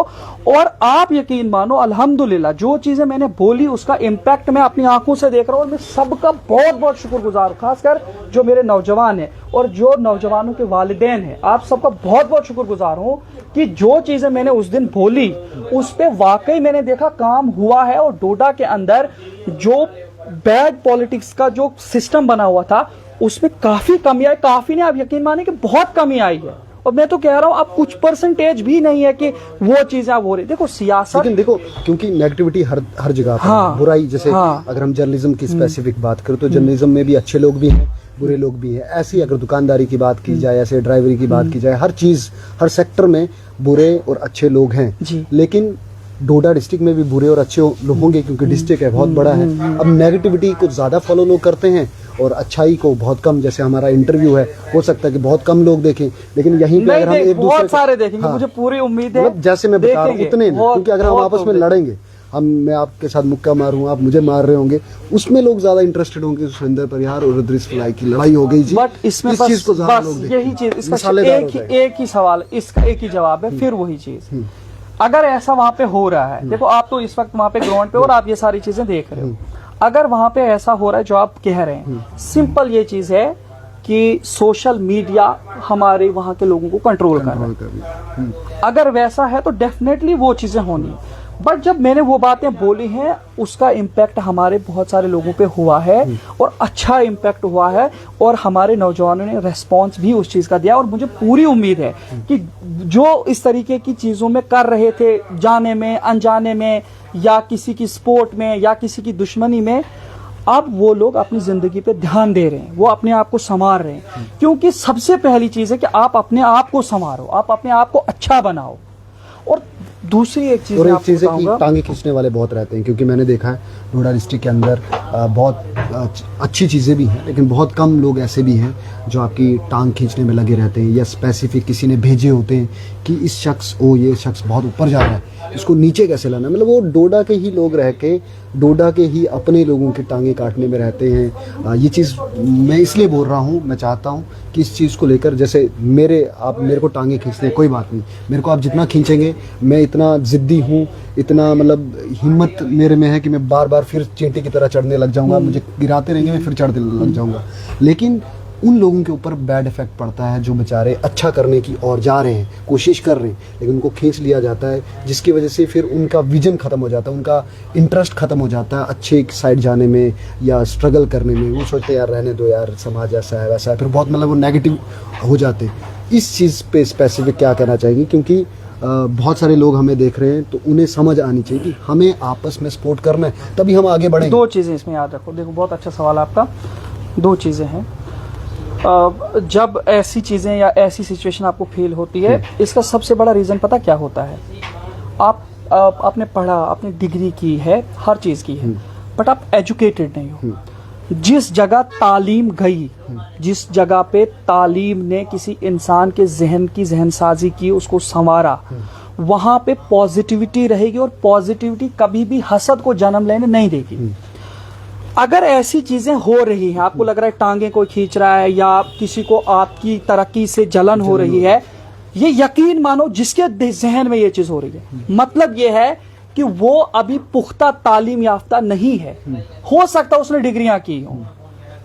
B: और आप यकीन मानो अल्हम्दुलिल्लाह जो चीजें मैंने बोली उसका इम्पैक्ट मैं अपनी आंखों से देख रहा हूँ। और मैं सबका बहुत बहुत शुक्रगुजार हूँ, खासकर जो मेरे नौजवान हैं और जो नौजवानों के वालिदैन हैं, आप सबका बहुत बहुत शुक्रगुजार हूँ कि जो चीजें मैंने उस दिन बोली उस पर वाकई मैंने देखा काम हुआ है। और डोडा के अंदर जो बैड पॉलिटिक्स का जो सिस्टम बना हुआ था उसमें काफी कमी आई। काफी नहीं, आप यकीन माने कि बहुत कमी आई है। और मैं तो कह रहा हूं अब कुछ परसेंटेज भी नहीं है कि वो चीजें अब हो रही। देखो सियासत,
A: लेकिन देखो क्योंकि नेगेटिविटी हर जगह पर
B: हाँ,
A: बुराई, जैसे
B: हाँ,
A: अगर हम जर्नलिज्म की स्पेसिफिक बात करें तो जर्नलिज्म में भी अच्छे लोग भी हैं, बुरे लोग भी हैं। ऐसी अगर दुकानदारी की बात की जाए, ऐसे ड्राइवरी की बात की जाए, हर चीज हर सेक्टर में बुरे और अच्छे लोग हैं। लेकिन डोडा डिस्ट्रिक्ट में भी बुरे और अच्छे लोग होंगे क्योंकि डिस्ट्रिक्ट है, बहुत बड़ा है। अब नेगेटिविटी को ज्यादा फॉलो लोग करते हैं और अच्छाई को बहुत कम। जैसे हमारा इंटरव्यू है, हो सकता है कि बहुत कम लोग देखें, लेकिन यहीं पे अगर हम एक दूसरे
B: बहुत सारे देखेंगे, मुझे पूरी उम्मीद है।
A: मतलब जैसे मैं बता रहा हूँ उतने नहीं, क्योंकि अगर हम आपस में लड़ेंगे, मैं आपके साथ मुक्का मारूं, आप मुझे मार रहे होंगे, उसमें लोग ज्यादा इंटरेस्टेड होंगे। सुरेंद्र परिहार और रुद्रेश फलाई की लड़ाई हो गई जी,
B: बट इसमें
A: इस चीज को ज्यादा लोग देखते हैं।
B: यही चीज, इसका एक ही सवाल, इसका एक ही जवाब है, फिर वही चीज। अगर ऐसा वहां पे हो रहा है, देखो आप तो इस वक्त वहां पे ग्राउंड पे और आप ये सारी चीजें देख रहे हो, अगर वहां पे ऐसा हो रहा है जो आप कह रहे हैं, सिंपल ये चीज है कि सोशल मीडिया हमारे वहां के लोगों को कंट्रोल कर रहा है। अगर वैसा है तो डेफिनेटली वो चीजें होनी। बट जब मैंने वो बातें बोली हैं उसका इम्पैक्ट हमारे बहुत सारे लोगों पे हुआ है और अच्छा इम्पैक्ट हुआ है। और हमारे नौजवानों ने रेस्पॉन्स भी उस चीज का दिया। और मुझे पूरी उम्मीद है कि जो इस तरीके की चीजों में कर रहे थे, जाने में अनजाने में या किसी की सपोर्ट में या किसी की दुश्मनी में, अब वो लोग अपनी जिंदगी पे ध्यान दे रहे हैं, वो अपने आप को संवार रहे हैं। क्योंकि सबसे पहली चीज है कि आप अपने आप को संवारो, आप अपने आप को अच्छा बनाओ। और दूसरी एक चीज है कि
A: टांगे खींचने वाले बहुत रहते हैं, क्योंकि मैंने देखा है डोडा डिस्ट्रिक्ट के अंदर बहुत अच्छी चीज़ें भी हैं, लेकिन बहुत कम लोग ऐसे भी हैं जो आपकी टांग खींचने में लगे रहते हैं, या स्पेसिफिक किसी ने भेजे होते हैं कि इस शख्स ये शख्स बहुत ऊपर जा रहा है, इसको नीचे कैसे लाना। मतलब वो डोडा के ही लोग रह के डोडा के ही अपने लोगों के टांगे काटने में रहते हैं। ये चीज़ मैं इसलिए बोल रहा हूँ, मैं चाहता हूँ कि इस चीज़ को लेकर, जैसे आप मेरे को टांगे खींचते हैं, कोई बात नहीं, मेरे को आप जितना खींचेंगे, मैं इतना ज़िद्दी हूँ, इतना मतलब हिम्मत मेरे में है कि मैं बार बार फिर चींटी की तरह चढ़ने लग जाऊँगा, मुझे गिराते रहेंगे, मैं फिर चढ़ने लग जाऊँगा। लेकिन उन लोगों के ऊपर बैड इफेक्ट पड़ता है जो बेचारे अच्छा करने की ओर जा रहे हैं, कोशिश कर रहे हैं, लेकिन उनको खींच लिया जाता है, जिसकी वजह से फिर उनका विजन ख़त्म हो जाता है, उनका इंटरेस्ट ख़त्म हो जाता है अच्छे साइड जाने में या स्ट्रगल करने में। वो सोचते हैं यार रहने दो यार, समाज ऐसा है वैसा है, फिर बहुत मतलब वो नेगेटिव हो जाते हैं। इस चीज़ पे स्पेसिफिक क्या कहना चाहेंगे, क्योंकि बहुत सारे लोग हमें देख रहे हैं, तो उन्हें समझ आनी चाहिए कि हमें आपस में सपोर्ट करना है, तभी हम आगे बढ़ेंगे।
B: दो चीज़ें इसमें याद रखो, देखो बहुत अच्छा सवाल आपका। दो चीज़ें हैं, जब ऐसी चीज़ें या ऐसी सिचुएशन आपको फील होती है, इसका सबसे बड़ा रीज़न पता क्या होता है? आपने पढ़ा, आपने डिग्री की है, हर चीज़ की है, बट आप एजुकेटेड नहीं हो। जिस जगह तालीम गई, जिस जगह पे तालीम ने किसी इंसान के जहन की जहनसाजी की, उसको संवारा, वहाँ पे पॉजिटिविटी रहेगी। और पॉजिटिविटी कभी भी हसद को जन्म लेने नहीं देगी। अगर ऐसी चीजें हो रही हैं, आपको लग रहा है टांगे कोई खींच रहा है या किसी को आपकी तरक्की से जलन हो रही है, ये यकीन मानो जिसके जहन में ये चीज हो रही है, मतलब ये है कि वो अभी पुख्ता तालीम याफ्ता नहीं है। हो सकता है उसने डिग्रियां की हो,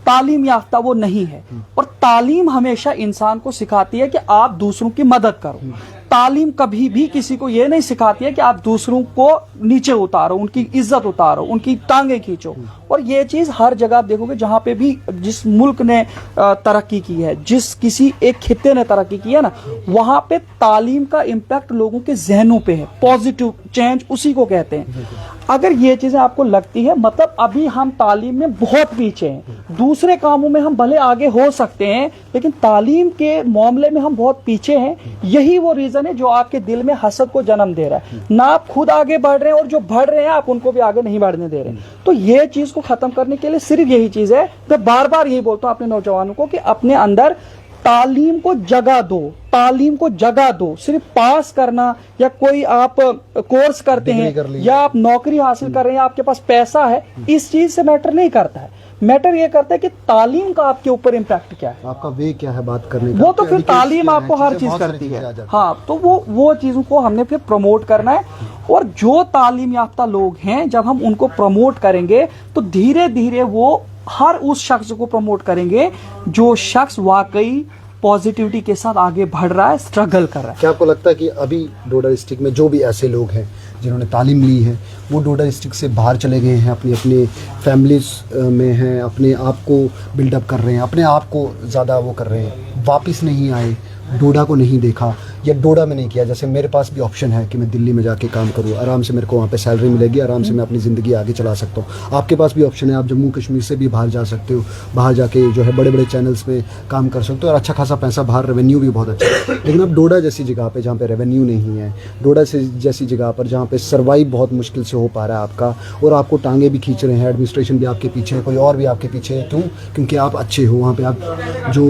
B: तालीम याफ्ता वो नहीं है। और तालीम हमेशा इंसान को सिखाती है कि आप दूसरों की मदद करो। तालीम कभी भी किसी को ये नहीं सिखाती है कि आप दूसरों को नीचे उतारो, उनकी इज्जत उतारो, उनकी टांगे खींचो। और ये चीज हर जगह आप देखोगे, जहां पे भी जिस मुल्क ने तरक्की की है, जिस किसी एक खित्ते ने तरक्की की है ना, वहां पे तालीम का इम्पैक्ट लोगों के जहनों पे है। पॉजिटिव चेंज उसी को कहते हैं। अगर ये चीजें आपको लगती है, मतलब अभी हम तालीम में बहुत पीछे हैं। दूसरे कामों में हम भले आगे हो सकते हैं, लेकिन तालीम के मामले में हम बहुत पीछे हैं। यही वो रीजन है जो आपके दिल में हसद को जन्म दे रहा है। ना आप खुद आगे बढ़ रहे हैं, और जो बढ़ रहे हैं आप उनको भी आगे नहीं बढ़ने दे रहे। तो ये चीज को खत्म करने के लिए सिर्फ यही चीज है। मैं बार बार यही बोलता हूं अपने नौजवानों को कि अपने अंदर तालीम को जगह दो, तालीम को जगह दो। सिर्फ पास करना या कोई आप कोर्स करते हैं या आप नौकरी हासिल कर रहे हैं, आपके पास पैसा है, इस चीज से मैटर नहीं करता है। मैटर ये करता है कि तालीम का आपके ऊपर इम्पैक्ट क्या है,
A: आपका वे क्या है बात करने का।
B: वो तो फिर
A: education
B: तालीम
A: क्या
B: आपको हर
A: चीज़ें,
B: चीज
A: बहुत सारी
B: करती
A: चीज़ें आ
B: है।
A: जाती
B: हाँ, तो वो चीजों को हमने फिर प्रमोट करना है, और जो तालीम याफ्ता लोग हैं जब हम उनको प्रमोट करेंगे तो धीरे धीरे वो हर उस शख्स को प्रमोट करेंगे जो शख्स वाकई पॉजिटिविटी के साथ आगे बढ़ रहा है, स्ट्रगल कर रहा है।
A: क्या आपको लगता है कि अभी डोडा डिस्ट्रिक्ट में जो भी ऐसे लोग हैं जिन्होंने तालीम ली है वो डोडा डिस्ट्रिक्ट से बाहर चले गए हैं, अपनी अपनी फैमिलीज में हैं, अपने आप को बिल्डअप कर रहे हैं, अपने आप को ज़्यादा वो कर रहे हैं, वापस नहीं आए, डोडा को नहीं देखा या डोडा में नहीं किया? जैसे मेरे पास भी ऑप्शन है कि मैं दिल्ली में जाके काम करूँ, आराम से मेरे को वहाँ पे सैलरी मिलेगी, आराम से मैं अपनी ज़िंदगी आगे चला सकता हूँ। आपके पास भी ऑप्शन है, आप जम्मू कश्मीर से भी बाहर जा सकते हो, बाहर जाके जो है बड़े बड़े चैनल्स में काम कर सकते हो और अच्छा खासा पैसा बाहर, रेवेन्यू भी बहुत अच्छा है। लेकिन अब डोडा जैसी जगह पे जहाँ पे रेवेन्यू नहीं है, डोडा से जैसी जगह पर जहाँ पे सर्वाइव बहुत मुश्किल से हो पा रहा है आपका, और आपको टांगे भी खींच रहे हैं, एडमिनिस्ट्रेशन भी आपके पीछे है, कोई और भी आपके पीछे है, क्यों? क्योंकि आप अच्छे हो, वहाँ पे आप जो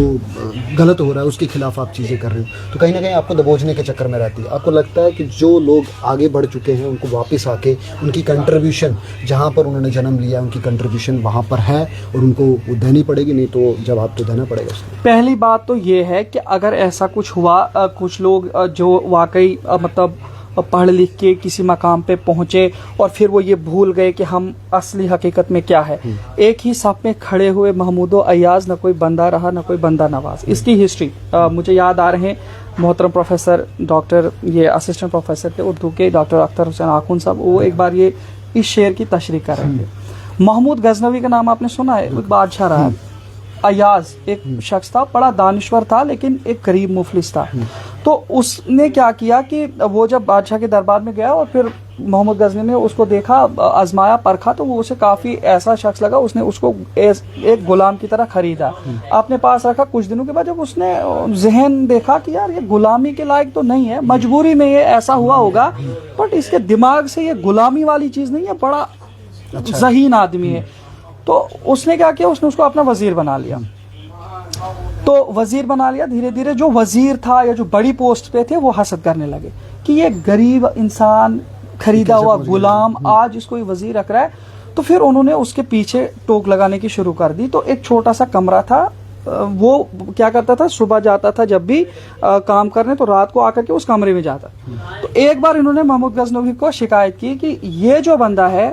A: गलत हो रहा है उसके खिलाफ आप चीज़ें कर रहे हो, तो कहीं ना कहीं आपको दबोचने के चक्कर में रहती है। आपको लगता है कि जो लोग आगे बढ़ चुके हैं उनको वापस आके उनकी कंट्रीब्यूशन जहाँ पर उन्होंने जन्म लिया उनकी कंट्रीब्यूशन वहाँ पर है और उनको वो देनी पड़ेगी, नहीं तो जवाब तो देना पड़ेगा उसको।
B: पहली बात तो ये है कि अगर ऐसा कुछ हुआ, कुछ लोग जो वाकई मतलब पढ़ लिख के किसी मकाम पे पहुंचे और फिर वो ये भूल गए कि हम असली हकीकत में क्या है। एक ही साथ में खड़े हुए महमूदो अयाज, न कोई बंदा रहा न कोई बंदा नवाज, इसकी हिस्ट्री मुझे याद आ रहे हैं। मोहतरम प्रोफेसर डॉक्टर, ये असिस्टेंट प्रोफेसर थे उर्दू के, डॉक्टर अख्तर हुसैन आखून साहब, वो एक बार ये इस शेर की तशरीह कर रहे थे। महमूद गजनवी का नाम आपने सुना है, एक बादशाह रहा। अयाज एक शख्स था, बड़ा दानिश्वर था लेकिन एक गरीब मुफलिस था। तो उसने क्या किया कि वो जब बादशाह के दरबार में गया और फिर मोहम्मद गजनी ने उसको देखा, आजमाया, परखा, तो वो उसे काफ़ी ऐसा शख्स लगा, उसने उसको एक गुलाम की तरह खरीदा, अपने पास रखा। कुछ दिनों के बाद जब उसने जहन देखा कि यार ये गुलामी के लायक तो नहीं है, मजबूरी में ये ऐसा हुआ होगा, बट इसके दिमाग से ये गुलामी वाली चीज़ नहीं है, बड़ा ज़हीन आदमी है। तो उसने क्या किया, उसने उसको अपना वजीर बना लिया। तो वजीर बना लिया, धीरे धीरे जो वजीर था या जो बड़ी पोस्ट पे थे वो हसद करने लगे कि ये गरीब इंसान, खरीदा हुआ गुलाम, आज इसको ये वजीर रख रहा है। तो फिर उन्होंने उसके पीछे टोक लगाने की शुरू कर दी। तो एक छोटा सा कमरा था, वो क्या करता था, सुबह जाता था जब भी काम करने, तो रात को आकर के उस कमरे में जाता। तो एक बार इन्होंने महमूद गजनवी को शिकायत की कि ये जो बंदा है,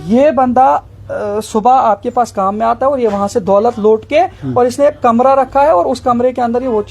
B: ये बंदा सुबह आपके पास काम में आता है और ये वहां से दौलत लौट के, और इसने एक कमरा रखा है और उस कमरे के अंदर ये वो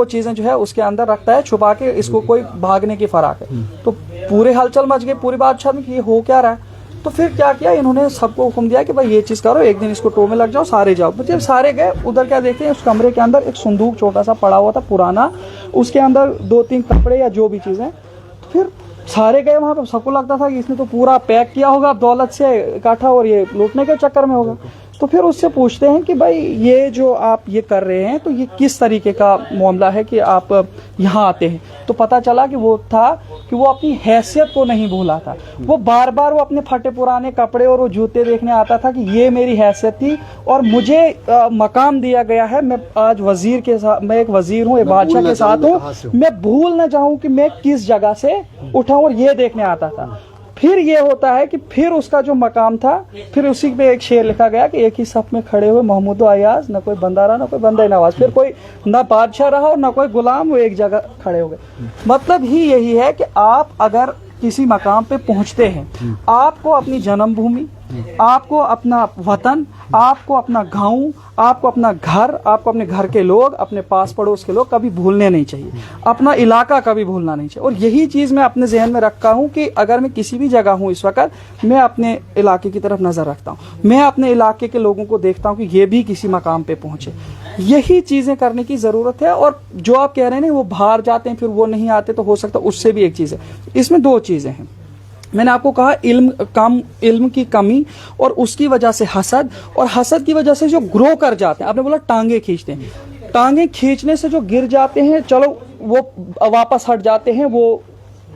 B: चीजें जो है उसके अंदर रखता है छुपा के, इसको कोई भागने की फराक है। तो पूरे हलचल मच गए पूरे बादशाह में कि ये हो क्या रहा है। तो फिर क्या किया, इन्होंने सबको हुक्म दिया कि भाई ये चीज करो, एक दिन इसको टो में लग जाओ, सारे जाओ। जब सारे गए, उधर क्या देखते हैं, उस कमरे के अंदर एक संदूक छोटा सा पड़ा हुआ था पुराना, उसके अंदर 2-3 कपड़े या जो भी चीजें। तो फिर सारे गए वहां पे, सबको लगता था कि इसने तो पूरा पैक किया होगा दौलत से इकट्ठा और ये लूटने के चक्कर में होगा। तो फिर उससे पूछते हैं कि भाई ये जो आप ये कर रहे हैं तो ये किस तरीके का मामला है कि आप यहाँ आते हैं। तो पता चला कि वो था कि वो अपनी हैसियत को नहीं भूला था। वो बार बार वो अपने फटे पुराने कपड़े और वो जूते देखने आता था कि ये मेरी हैसियत थी और मुझे मकाम दिया गया है, मैं आज वजीर के साथ, मैं एक वजीर हूँ, एक बादशाह के साथ हूँ, मैं भूल न जाऊँ कि मैं किस जगह से उठा और ये देखने आता था। फिर ये होता है कि फिर उसका जो मकाम था, फिर उसी पे एक शेर लिखा गया कि एक ही सफ में खड़े हुए महमूद अयाज, न कोई बंदा रहा न कोई बंदा नवाज। फिर कोई न बादशाह रहा और न कोई गुलाम, वो एक जगह खड़े हो गए। मतलब ही यही है कि आप अगर किसी मकाम पे पहुंचते हैं, आपको अपनी जन्मभूमि, आपको अपना वतन, आपको अपना गांव, आपको अपना घर, आपको अपने घर के लोग, अपने पास पड़ोस के लोग कभी भूलने नहीं चाहिए, अपना इलाका कभी भूलना नहीं चाहिए। और यही चीज़ मैं अपने जहन में रखा हूँ कि अगर मैं किसी भी जगह हूँ इस वक्त, मैं अपने इलाके की तरफ नज़र रखता हूँ, मैं अपने इलाके के लोगों को देखता हूँ कि ये भी किसी मकाम पे पहुँचे। यही चीज़ें करने की ज़रूरत है। और जो आप कह रहे हैं ना, वो बाहर जाते हैं फिर वो नहीं आते, तो हो सकता है उससे भी एक चीज़ है। इसमें 2 चीज़ें हैं। मैंने आपको कहा इल्म की कमी और उसकी वजह से हसद, और हसद की वजह से जो ग्रो कर जाते हैं, आपने बोला टांगे खींचते हैं, टांगे खींचने से जो गिर जाते हैं, चलो वो वापस हट जाते हैं, वो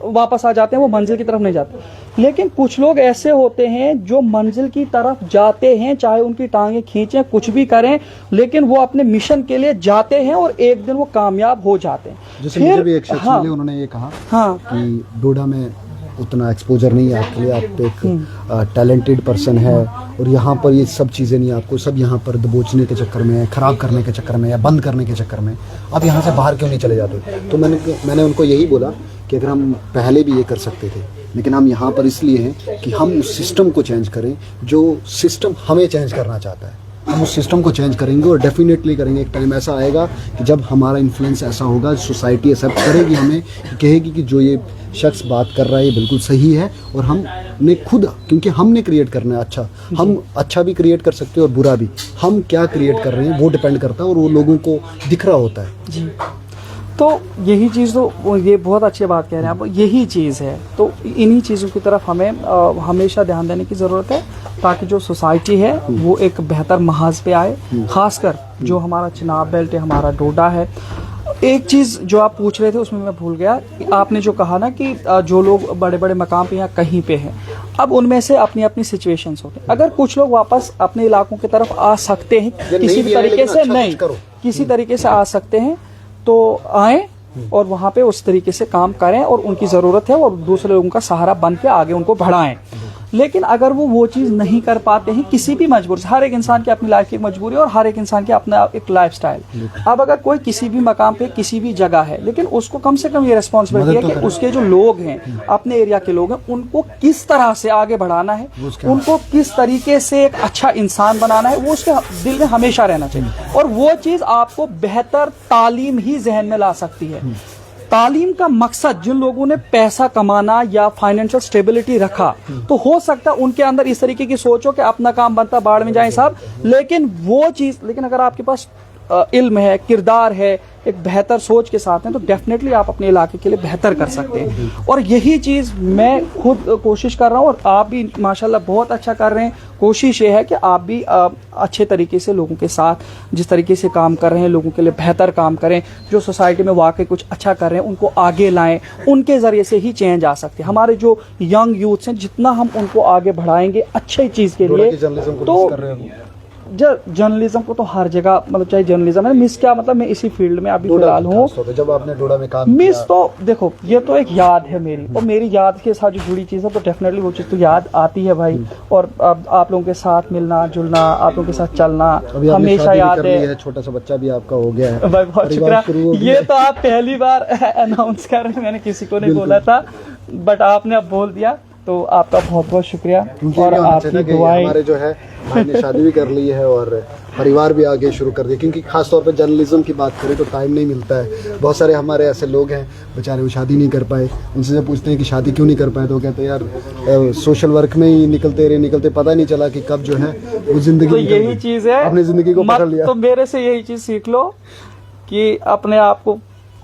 B: वापस आ जाते हैं, वो मंजिल की तरफ नहीं जाते। लेकिन कुछ लोग ऐसे होते हैं जो मंजिल की तरफ जाते हैं, चाहे उनकी टांगे खींचें, कुछ भी करें, लेकिन वो अपने मिशन के लिए जाते हैं और एक दिन वो कामयाब हो जाते हैं।
A: जैसे मुझे भी एक शख्स मिले, उन्होंने ये कहा कि डोडा में उतना एक्सपोजर नहीं है आपके लिए, आप एक टैलेंटेड पर्सन है और यहाँ पर ये सब चीज़ें नहीं, आपको सब यहाँ पर दबोचने के चक्कर में, ख़राब करने के चक्कर में या बंद करने के चक्कर में आप यहाँ से बाहर क्यों नहीं चले जाते। तो मैंने उनको यही बोला कि अगर हम पहले भी ये कर सकते थे, लेकिन हम यहाँ पर इसलिए हैं कि हम उस सिस्टम को चेंज करें जो सिस्टम हमें चेंज करना चाहता है। हम उस सिस्टम को चेंज करेंगे और डेफिनेटली करेंगे। एक टाइम ऐसा आएगा कि जब हमारा इन्फ्लुएंस ऐसा होगा, सोसाइटी एक्सेप्ट करेगी हमें, कहेगी कि जो ये शख्स बात कर रहा है ये बिल्कुल सही है, और हमने खुद, क्योंकि हमने क्रिएट करना है अच्छा, हम अच्छा भी क्रिएट कर सकते हैं और बुरा भी। हम क्या क्रिएट कर रहे हैं वो डिपेंड करता है और वो लोगों को दिख रहा होता है
B: जी। तो यही चीज़, तो ये बहुत अच्छी बात कह रहे हैं आप, यही चीज़ है। तो इन्हीं चीज़ों की तरफ हमें हमेशा ध्यान देने की ज़रूरत है ताकि जो सोसाइटी है वो एक बेहतर महाज पे आए। खासकर जो हमारा चिनाब बेल्ट है, हमारा डोडा है। एक चीज़ जो आप पूछ रहे थे उसमें मैं भूल गया, आपने जो कहा ना कि जो लोग बड़े बड़े मकाम पे या कहीं पे हैं, अब उनमें से अपनी अपनी सिचुएशंस होते हैं। अगर कुछ लोग वापस अपने इलाकों की तरफ आ सकते हैं किसी भी तरीके से, नहीं किसी तरीके से आ सकते हैं तो आए और वहाँ पे उस तरीके से काम करें और उनकी ज़रूरत है और दूसरे लोगों का सहारा बन के आगे उनको बढ़ाएं। लेकिन अगर वो चीज़ नहीं कर पाते हैं किसी भी मजबूरी से, हर एक इंसान की अपनी लाइफ की मजबूरी और हर एक इंसान की अपना एक लाइफस्टाइल। अब अगर कोई किसी भी मकाम पे किसी भी जगह है, लेकिन उसको कम से कम ये रिस्पॉन्सिबिलिटी है कि उसके जो लोग हैं, अपने एरिया के लोग हैं, उनको किस तरह से आगे बढ़ाना है, उनको किस तरीके से एक अच्छा इंसान बनाना है, वो उसके दिल में हमेशा रहना चाहिए। और वो चीज़ आपको बेहतर तालीम ही जहन में ला सकती है। तालीम का मकसद, जिन लोगों ने पैसा कमाना या फाइनेंशियल स्टेबिलिटी रखा, तो हो सकता है उनके अंदर इस तरीके की सोच हो कि अपना काम बनता बाढ़ में जाए साहब, लेकिन अगर आपके पास इल्म है, किरदार है, एक बेहतर सोच के साथ हैं, तो डेफिनेटली आप अपने इलाके के लिए बेहतर कर सकते हैं। और यही चीज़ मैं खुद कोशिश कर रहा हूँ और आप भी माशाल्लाह बहुत अच्छा कर रहे हैं। कोशिश ये है कि आप भी अच्छे तरीके से लोगों के साथ जिस तरीके से काम कर रहे हैं, लोगों के लिए बेहतर काम करें। जो सोसाइटी में वाकई कुछ अच्छा कर रहे हैं उनको आगे लाएं, उनके ज़रिए से ही चेंज आ सकते हैं। हमारे जो यंग यूथ्स हैं, जितना हम उनको आगे बढ़ाएंगे अच्छी चीज़ के लिए, तो जर्नलिज्म को तो हर जगह, मतलब चाहे जर्नलिज्म है, मिस क्या, मतलब मैं इसी फील्ड में अभी फिलहाल हूँ।
A: जब आपने डोडा में काम
B: मिस तो देखो, ये तो एक याद है मेरी, और मेरी याद के साथ जो जुड़ी चीज़ है तो डेफिनेटली वो चीज़ तो याद आती है भाई। और अब आप लोगों के साथ मिलना जुलना, आप लोगों के साथ चलना हमेशा याद है।
A: छोटा सा बच्चा भी आपका हो गया है
B: भाई, बहुत शुक्रिया। ये तो आप पहली बार अनाउंस कर रहे हैं, मैंने किसी को नहीं बोला था, बट आपने अब बोल दिया, तो आपका बहुत बहुत शुक्रिया। और आपकी दुआएं,
A: हमारे जो है भाई ने शादी भी कर ली है और परिवार भी आगे शुरू कर दिया, क्योंकि खास तौर पे जर्नलिज्म की बात करें तो टाइम नहीं मिलता है। बहुत सारे हमारे ऐसे लोग हैं बेचारे, वो शादी नहीं कर पाए। उनसे जब पूछते हैं कि शादी क्यों नहीं कर पाए, तो कहते हैं यार सोशल वर्क में ही निकलते पता नहीं चला कि कब जो है वो जिंदगी।
B: तो यही चीज़ है,
A: अपनी जिंदगी को पकड़ लिया।
B: तो मेरे से यही चीज़ सीख लो कि अपने आप को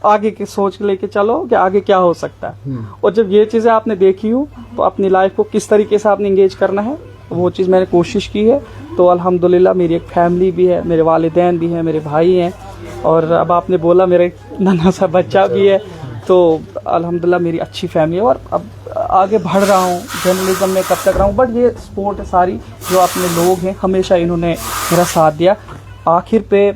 B: आगे की सोच लेके चलो कि आगे क्या हो सकता है। और जब ये चीज़ें आपने देखी हो तो अपनी लाइफ को किस तरीके से आपने इंगेज करना है, वो चीज़ मैंने कोशिश की है। तो अल्हम्दुलिल्लाह मेरी एक फैमिली भी है, मेरे वालिदैन भी हैं, मेरे भाई हैं, और अब आपने बोला मेरा एक नन्हा सा बच्चा भी है। तो अल्हम्दुलिल्लाह मेरी अच्छी फैमिली है और अब आगे बढ़ रहा हूँ। जर्नलिज्म में कब तक रहा हूँ, बट ये सपोर्ट है सारी, जो अपने लोग हैं हमेशा इन्होंने मेरा साथ दिया। आखिर पे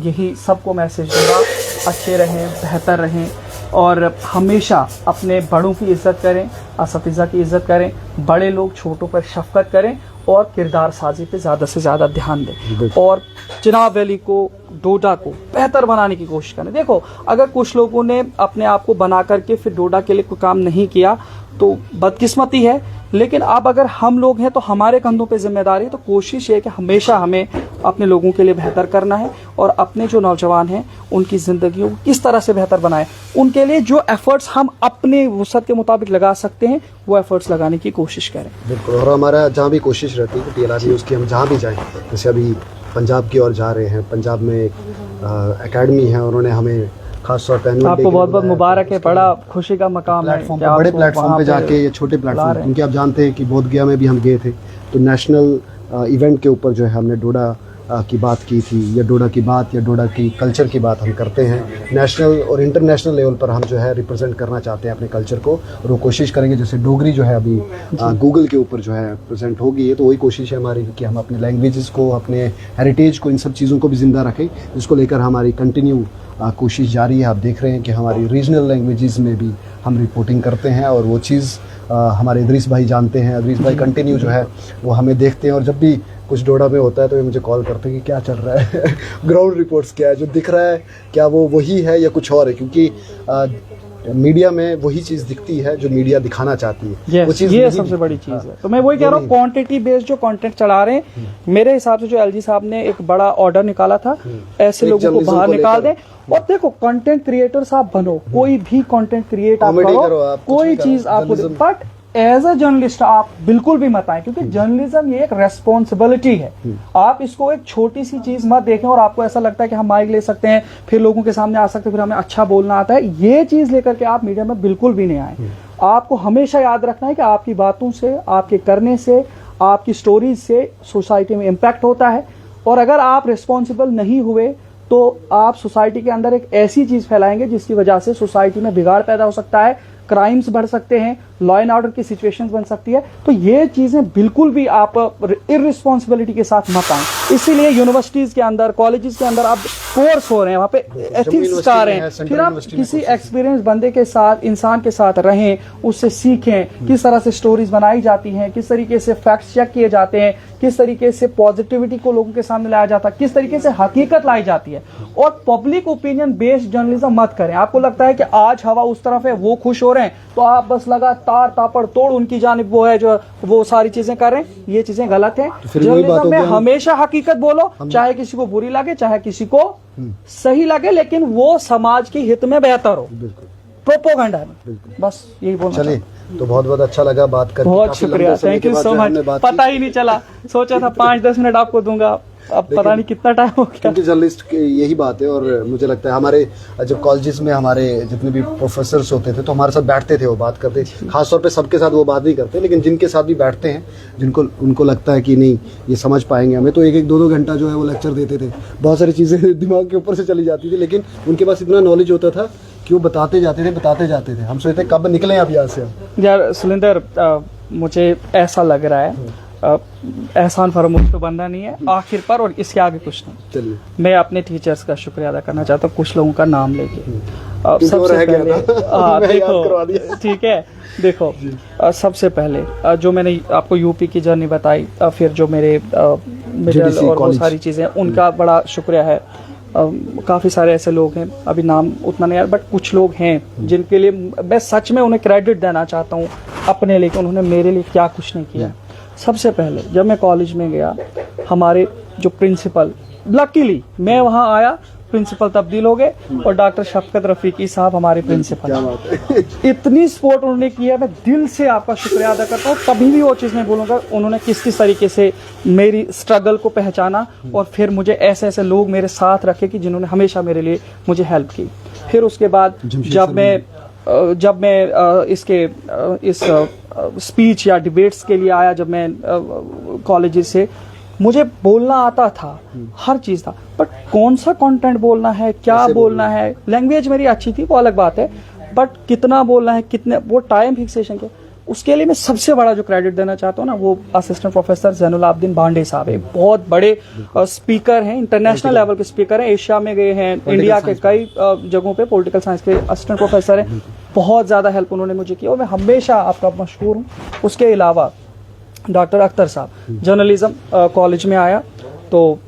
B: यही सबको मैसेज दूंगा, अच्छे रहें, बेहतर रहें और हमेशा अपने बड़ों की इज़्ज़त करें, असातिज़ा की इज़्ज़त करें, बड़े लोग छोटों पर शफ़क़त करें और किरदार साजी पे ज़्यादा से ज़्यादा ध्यान दें और चिनाब वैली को, डोडा को बेहतर बनाने की कोशिश करें। देखो, अगर कुछ लोगों ने अपने आप को बना करके फिर डोडा के लिए कोई काम नहीं किया तो बदकिस्मती है, लेकिन अब अगर हम लोग हैं तो हमारे कंधों पे जिम्मेदारी है। तो कोशिश है कि हमेशा हमें अपने लोगों के लिए बेहतर करना है और अपने जो नौजवान हैं उनकी ज़िंदगियों को किस तरह से बेहतर बनाएं, उनके लिए जो एफर्ट्स हम अपने वसअत के मुताबिक लगा सकते हैं वो एफर्ट्स लगाने की कोशिश करें।
A: बिल्कुल, और हमारा जहाँ भी कोशिश रहती है कि TLR न्यूज़ की हम जहाँ भी जाएँ, जैसे अभी पंजाब की ओर जा रहे हैं, पंजाब में एक एकेडमी है, उन्होंने हमें खास तौर पर
B: आपको बहुत बहुत मुबारक है, बड़ा खुशी का मकाम है।
A: बड़े प्लेटफॉर्म पे जाके, ये छोटे प्लेटफॉर्म, क्योंकि आप जानते हैं कि बोध गया में भी हम गए थे, तो नेशनल इवेंट के ऊपर जो है हमने डोडा की बात की थी, या डोडा की बात या डोडा की कल्चर की बात हम करते हैं। नेशनल और इंटरनेशनल लेवल पर हम जो है रिप्रेजेंट करना चाहते हैं अपने कल्चर को, और वो कोशिश करेंगे। जैसे डोगरी जो है अभी गूगल के ऊपर जो है प्रेजेंट होगी है, तो वही कोशिश है हमारी कि हम अपने लैंग्वेजेस को, अपने हेरिटेज को, इन सब चीज़ों को भी ज़िंदा रखें, जिसको लेकर हमारी कंटिन्यू कोशिश जारी है। आप देख रहे हैं कि हमारी रीजनल लैंग्वेजेस में भी हम रिपोर्टिंग करते हैं और वो चीज़ हमारे इदरीस भाई जानते हैं। इदरीस भाई कंटिन्यू जो है वो हमें देखते हैं, और जब भी कुछ डोडा में होता है तो ये मुझे कॉल करते हैं कि क्या चल रहा है ग्राउंड रिपोर्ट्स क्या है, जो दिख रहा है क्या वो वही है या कुछ और है, क्योंकि मीडिया में वही चीज़ दिखती है जो मीडिया दिखाना चाहती है। वो चीज़
B: ये सबसे बड़ी चीज़ है। तो मैं वही कह रहा हूँ, क्वांटिटी बेस्ड जो कंटेंट चला रहे हैं, मेरे हिसाब से जो एलजी साहब ने एक बड़ा ऑर्डर निकाला था, ऐसे लोगों को बाहर निकाल दें। और देखो, कंटेंट क्रिएटर्स आप बनो, कोई भी कंटेंट क्रिएट आप करो, कोई चीज आपको, बट एज अ जर्नलिस्ट आप बिल्कुल भी मत आए, क्योंकि जर्नलिज्म ये एक रेस्पॉन्सिबिलिटी है। आप इसको एक छोटी सी चीज मत देखें और आपको ऐसा लगता है कि हम माइक ले सकते हैं, फिर लोगों के सामने आ सकते हैं, फिर हमें अच्छा बोलना आता है, ये चीज लेकर के आप मीडिया में बिल्कुल भी नहीं आए। आपको हमेशा याद रखना है कि आपकी बातों से, आपके करने से, आपकी स्टोरीज से सोसाइटी में इम्पैक्ट होता है। और अगर आप रिस्पॉन्सिबल नहीं हुए तो आप सोसाइटी के अंदर एक ऐसी चीज फैलाएंगे जिसकी वजह से सोसाइटी में बिगाड़ पैदा हो सकता है, क्राइम्स बढ़ सकते हैं, लॉ एंड ऑर्डर की सिचुएशंस बन सकती है। तो ये चीजें बिल्कुल भी आप इररिस्पॉन्सिबिलिटी के साथ मत आए। इसीलिए यूनिवर्सिटीज के अंदर, कॉलेजेस के अंदर आप कोर्स हो रहे हैं, वहाँ पे एथिक्स सिखा रहे हैं, फिर आप किसी एक्सपीरियंस बंदे के साथ, इंसान के साथ रहें, उससे सीखें किस तरह से स्टोरीज बनाई जाती हैं, किस तरीके से फैक्ट्स चेक किए जाते हैं, किस तरीके से पॉजिटिविटी को लोगों के सामने लाया जाता है, किस तरीके से हकीकत लाई जाती है। और पब्लिक ओपिनियन बेस्ड जर्नलिज्म मत करें। आपको लगता है कि आज हवा उस तरफ है, वो खुश हो रहे हैं, तो आप बस लगातार तापड़ तोड़ उनकी जानिब वो है जो वो सारी चीजें कर रहे हैं। ये चीजें गलत है। जर्नलिज्म में हमेशा हकीकत बोलो, चाहे किसी को बुरी लगे, चाहे किसी को सही लगे, लेकिन वो समाज के हित में बेहतर हो, प्रोपोगंडा में। बस यही बोलना।
A: चलिए, तो बहुत बहुत अच्छा लगा बात करके।
B: बहुत शुक्रिया, थैंक यू सो मच। पता ही नहीं चला, सोचा था 5-10 मिनट आपको दूंगा, अब पता नहीं कितना टाइम हो गया।
A: क्योंकि जर्नलिस्ट की यही बात है। और मुझे लगता है हमारे जब कॉलेजेस में हमारे जितने भी प्रोफेसर्स होते थे तो हमारे साथ बैठते थे, वो बात करते। खासतौर पे सबके साथ वो बात नहीं करते, लेकिन जिनके साथ भी बैठते हैं, जिनको उनको लगता है कि नहीं ये समझ पाएंगे हमें, तो 1-2 घंटा जो है वो लेक्चर देते थे। बहुत सारी चीज़ें दिमाग के ऊपर से चली जाती थी, लेकिन उनके पास इतना नॉलेज होता था कि वो बताते जाते थे। हम सोचते कब निकले अब यहाँ से।
B: यार सुलिंदर, मुझे ऐसा लग रहा है एहसान फरामोश तो बनना नहीं है आखिर पर, और इसके आगे कुछ नहीं। चलिए, मैं अपने टीचर्स का शुक्रिया अदा करना चाहता हूँ, कुछ लोगों का नाम लेके। सबसे पहले देखो, ठीक है, देखो, सबसे पहले जो मैंने आपको यूपी की जर्नी बताई, फिर जो मेरे मिडल और वो सारी चीज़ें, उनका बड़ा शुक्रिया है। काफ़ी सारे ऐसे लोग हैं, अभी नाम उतना नहीं यार, बट कुछ लोग हैं जिनके लिए मैं सच में उन्हें क्रेडिट देना चाहता हूँ अपने लिए, उन्होंने मेरे लिए क्या कुछ नहीं किया। सबसे पहले जब मैं कॉलेज में गया, हमारे जो प्रिंसिपल, लकीली मैं वहाँ आया, प्रिंसिपल तब्दील हो गए और डॉक्टर शफकत रफीकी साहब हमारे प्रिंसिपल। इतनी सपोर्ट उन्होंने किया, मैं दिल से आपका शुक्रिया अदा करता हूँ। कभी भी वो चीज़ नहीं भूलूंगा, उन्होंने किस किस तरीके से मेरी स्ट्रगल को पहचाना और फिर मुझे ऐसे ऐसे लोग मेरे साथ रखे कि जिन्होंने हमेशा मेरे लिए मुझे हेल्प की। फिर उसके बाद जब मैं इस स्पीच या डिबेट्स के लिए आया, जब मैं कॉलेज से, मुझे बोलना आता था, हर चीज़ था, बट कौन सा कंटेंट बोलना है, क्या बोलना है, लैंग्वेज मेरी अच्छी थी वो अलग बात है, बट कितना बोलना है, कितने, वो टाइम फिक्सेशन के, उसके लिए मैं सबसे बड़ा जो क्रेडिट देना चाहता हूँ ना, वो असिस्टेंट प्रोफेसर जैनुल आबदीन बांडे साहब है। बहुत बड़े स्पीकर हैं, इंटरनेशनल लेवल के स्पीकर हैं, एशिया में गए हैं, इंडिया के कई जगहों पे पॉलिटिकल साइंस के असिस्टेंट प्रोफेसर हैं। बहुत ज़्यादा हेल्प उन्होंने मुझे की और मैं हमेशा आपका मशहूर हूँ। उसके अलावा डॉक्टर अख्तर साहब, जर्नलिज्म कॉलेज में आया तो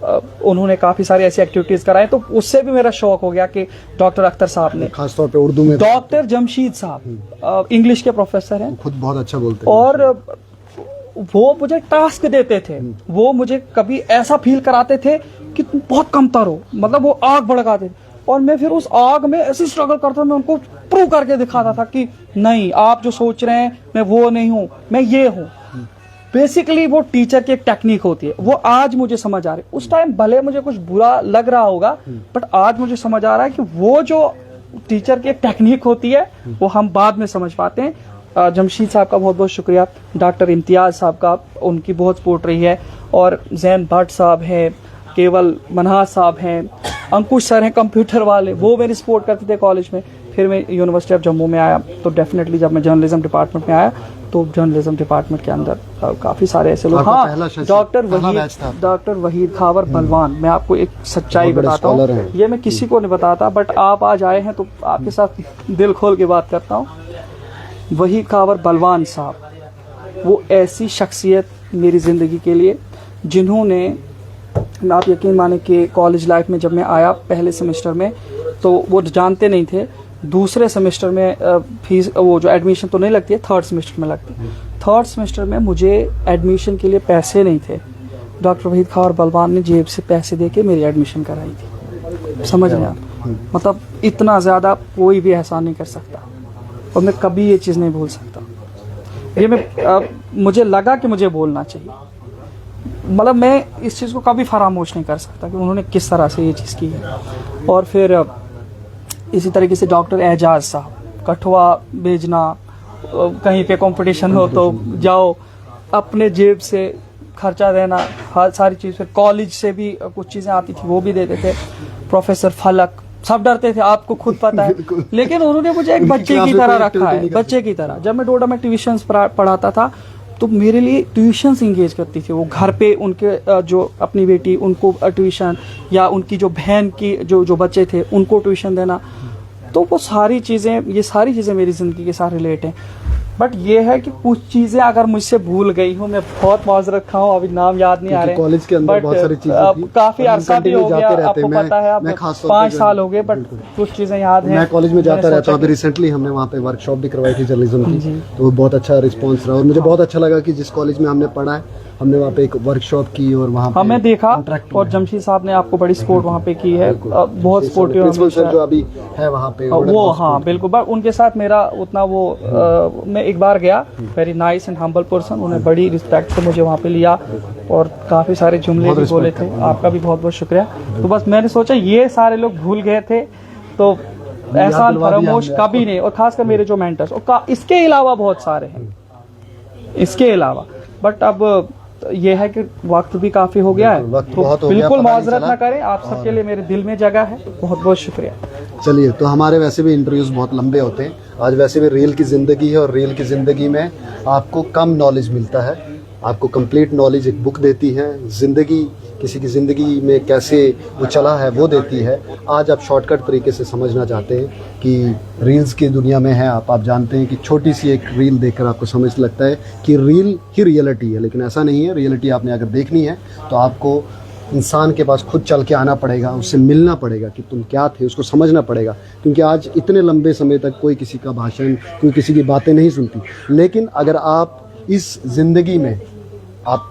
B: उन्होंने काफ़ी सारी ऐसी एक्टिविटीज़ कराई, तो उससे भी मेरा शौक हो गया कि डॉक्टर अख्तर साहब ने, खासतौर पे उर्दू में, डॉक्टर जमशीद साहब इंग्लिश के प्रोफेसर हैं, खुद बहुत अच्छा बोलते हैं, और वो मुझे टास्क देते थे, वो मुझे कभी ऐसा फील कराते थे कि तुम बहुत कमतर हो, मतलब वो आग भड़काते थे और मैं फिर उस आग में ऐसी स्ट्रगल करता था, मैं उनको प्रूव करके दिखाता था कि नहीं, आप जो सोच रहे हैं मैं वो नहीं हूँ, मैं ये हूँ। बेसिकली वो टीचर की एक टेक्निक होती है, वो आज मुझे समझ आ रही है। उस टाइम भले मुझे कुछ बुरा लग रहा होगा, बट आज मुझे समझ आ रहा है कि वो जो टीचर की एक टेक्निक होती है वो हम बाद में समझ पाते हैं। जमशीद साहब का बहुत बहुत शुक्रिया, डॉक्टर इम्तियाज़ साहब का, उनकी बहुत सपोर्ट रही है, और जैन भट्ट साहब हैं, केवल मनहाज साहब हैं, अंकुश सर हैं कंप्यूटर वाले, वो मेरी सपोर्ट करते थे कॉलेज में। फिर मैं यूनिवर्सिटी ऑफ जम्मू में आया तो डेफिनेटली जब मैं जर्नलिज्म डिपार्टमेंट में आया तो जर्नलिज्म डिपार्टमेंट के अंदर काफ़ी सारे ऐसे लोग, हाँ, डॉक्टर वहीद खावर बलवान, मैं आपको एक सच्चाई बताता हूँ, ये मैं किसी को नहीं बताता, बट आप आज आए हैं तो आपके साथ दिल खोल के बात करता हूँ। वही कावर बलवान साहब, वो ऐसी शख्सियत मेरी ज़िंदगी के लिए जिन्होंने, आप यकीन माने कि कॉलेज लाइफ में जब मैं आया पहले सेमेस्टर में तो वो जानते नहीं थे, दूसरे सेमेस्टर में फीस वो जो एडमिशन तो नहीं लगती है, थर्ड सेमेस्टर में लगती है। थर्ड सेमेस्टर में मुझे एडमिशन के लिए पैसे नहीं थे, डॉक्टर वहीद खावर बलवान ने जेब से पैसे दे के मेरी एडमिशन कराई थी। समझ रहे आप, मतलब इतना ज़्यादा कोई भी एहसान नहीं कर सकता और मैं कभी ये चीज़ नहीं भूल सकता। ये मुझे लगा कि मुझे बोलना चाहिए, मतलब मैं इस चीज़ को कभी फरामोश नहीं कर सकता कि उन्होंने किस तरह से ये चीज़ की है। और फिर इसी तरीके से डॉक्टर एजाज साहब, कठुआ भेजना, कहीं पे कंपटीशन हो तो जाओ, अपने जेब से खर्चा देना, हर सारी चीज़। फिर कॉलेज से भी कुछ चीज़ें आती थी वो भी देते थे। प्रोफेसर फलक, सब डरते थे, आपको खुद पता है, लेकिन उन्होंने मुझे एक बच्चे की तरह रखा है, बच्चे की तरह। जब मैं डोडा में ट्यूशन पढ़ाता था तो मेरे लिए ट्यूशन्स इंगेज करती थी वो, घर पे उनके जो अपनी बेटी उनको ट्यूशन, या उनकी जो बहन की जो बच्चे थे उनको ट्यूशन देना। तो वो सारी चीज़ें, ये सारी चीज़ें मेरी ज़िंदगी के साथ रिलेट हैं। बट ये है कि कुछ चीज़ें अगर मुझसे भूल गई हूँ, मैं बहुत माजरत खाऊँ, अभी नाम याद नहीं आ रहे।
A: कॉलेज के अंदर बहुत सारी चीजें थी,
B: काफ़ी अरसा भी हो गया, आपको पता है, अब 5 साल हो गए, बट कुछ चीज़ें याद हैं।
A: मैं कॉलेज में जाता रहता हूँ। अभी रिसेंटली हमने वहाँ पे वर्कशॉप भी करवाई थी जर्नलिज्म की, तो बहुत अच्छा रिस्पॉन्स रहा और मुझे बहुत अच्छा लगा कि जिस कॉलेज में हमने पढ़ा है हमने वहाँ पे एक वर्कशॉप की और वहाँ पे
B: हमें देखा, और जमशीद साहब ने आपको बड़ी सपोर्ट वहाँ पे की है, बहुत सपोर्टिव
A: प्रिंसिपल सर जो अभी है वहाँ पे
B: वो, हाँ बिल्कुल। बट उनके साथ मेरा उतना वो मैं एक बार गया, very nice and humble person, उन्हें बड़ी रिस्पेक्ट से मुझे वहाँ पे लिया और काफ़ी सारे जुमले भी बोले थे। आपका भी बहुत बहुत शुक्रिया। तो बस मैंने सोचा ये सारे लोग भूल गए थे तो एहसान फरामोश कभी नहीं, और खासकर मेरे जो मेंटर्स, और इसके अलावा बहुत सारे हैं इसके अलावा। बट अब ये है कि वक्त भी काफ़ी हो गया है, तो बिल्कुल माजरत ना करें, आप सबके लिए मेरे दिल में जगह है। बहुत बहुत शुक्रिया।
A: चलिए, तो हमारे वैसे भी इंटरव्यूज बहुत लंबे होते हैं, आज वैसे भी रील की ज़िंदगी है और रील की ज़िंदगी में आपको कम नॉलेज मिलता है, आपको कंप्लीट नॉलेज एक बुक देती है, ज़िंदगी किसी की ज़िंदगी में कैसे वो चला है वो देती है। आज आप शॉर्टकट तरीके से समझना चाहते हैं कि रील्स की दुनिया में है आप जानते हैं कि छोटी सी एक रील देखकर आपको समझ लगता है कि रील ही रियलिटी है, लेकिन ऐसा नहीं है। रियलिटी आपने अगर देखनी है तो आपको इंसान के पास खुद चल के आना पड़ेगा, उससे मिलना पड़ेगा कि तुम क्या थे, उसको समझना पड़ेगा। क्योंकि आज इतने लंबे समय तक कोई किसी का भाषण, कोई किसी की बातें नहीं सुनती, लेकिन अगर आप इस ज़िंदगी में आप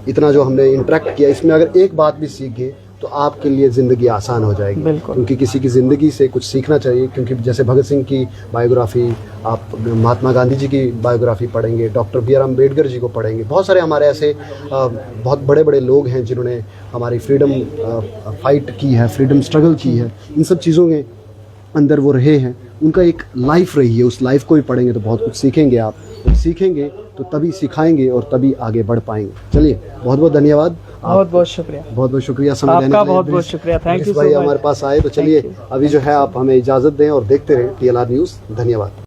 A: इतना जो हमने इंटरेक्ट किया, इसमें अगर एक बात भी सीख गए तो आपके लिए ज़िंदगी आसान हो जाएगी। क्योंकि किसी की ज़िंदगी से कुछ सीखना चाहिए। क्योंकि जैसे भगत सिंह की बायोग्राफ़ी, आप महात्मा गांधी जी की बायोग्राफ़ी पढ़ेंगे, doctor B are Ambedkar ji को पढ़ेंगे, बहुत सारे हमारे ऐसे बहुत बड़े बड़े लोग हैं जिन्होंने हमारी फ्रीडम फाइट की है, फ्रीडम स्ट्रगल की है। इन सब चीज़ों के अंदर वो रहे हैं, उनका एक लाइफ रही है, उस लाइफ को भी पढ़ेंगे तो बहुत कुछ सीखेंगे आप। और सीखेंगे तो तभी सिखाएंगे और तभी आगे बढ़ पाएंगे। चलिए, बहुत बहुत धन्यवाद,
B: बहुत बहुत शुक्रिया,
A: बहुत बहुत शुक्रिया समय देने के लिए।
B: बहुत बहुत शुक्रिया, थैंक यू
A: भाई हमारे पास आए। तो चलिए, अभी जो है आप हमें इजाज़त दें और देखते रहें TLR न्यूज़। धन्यवाद।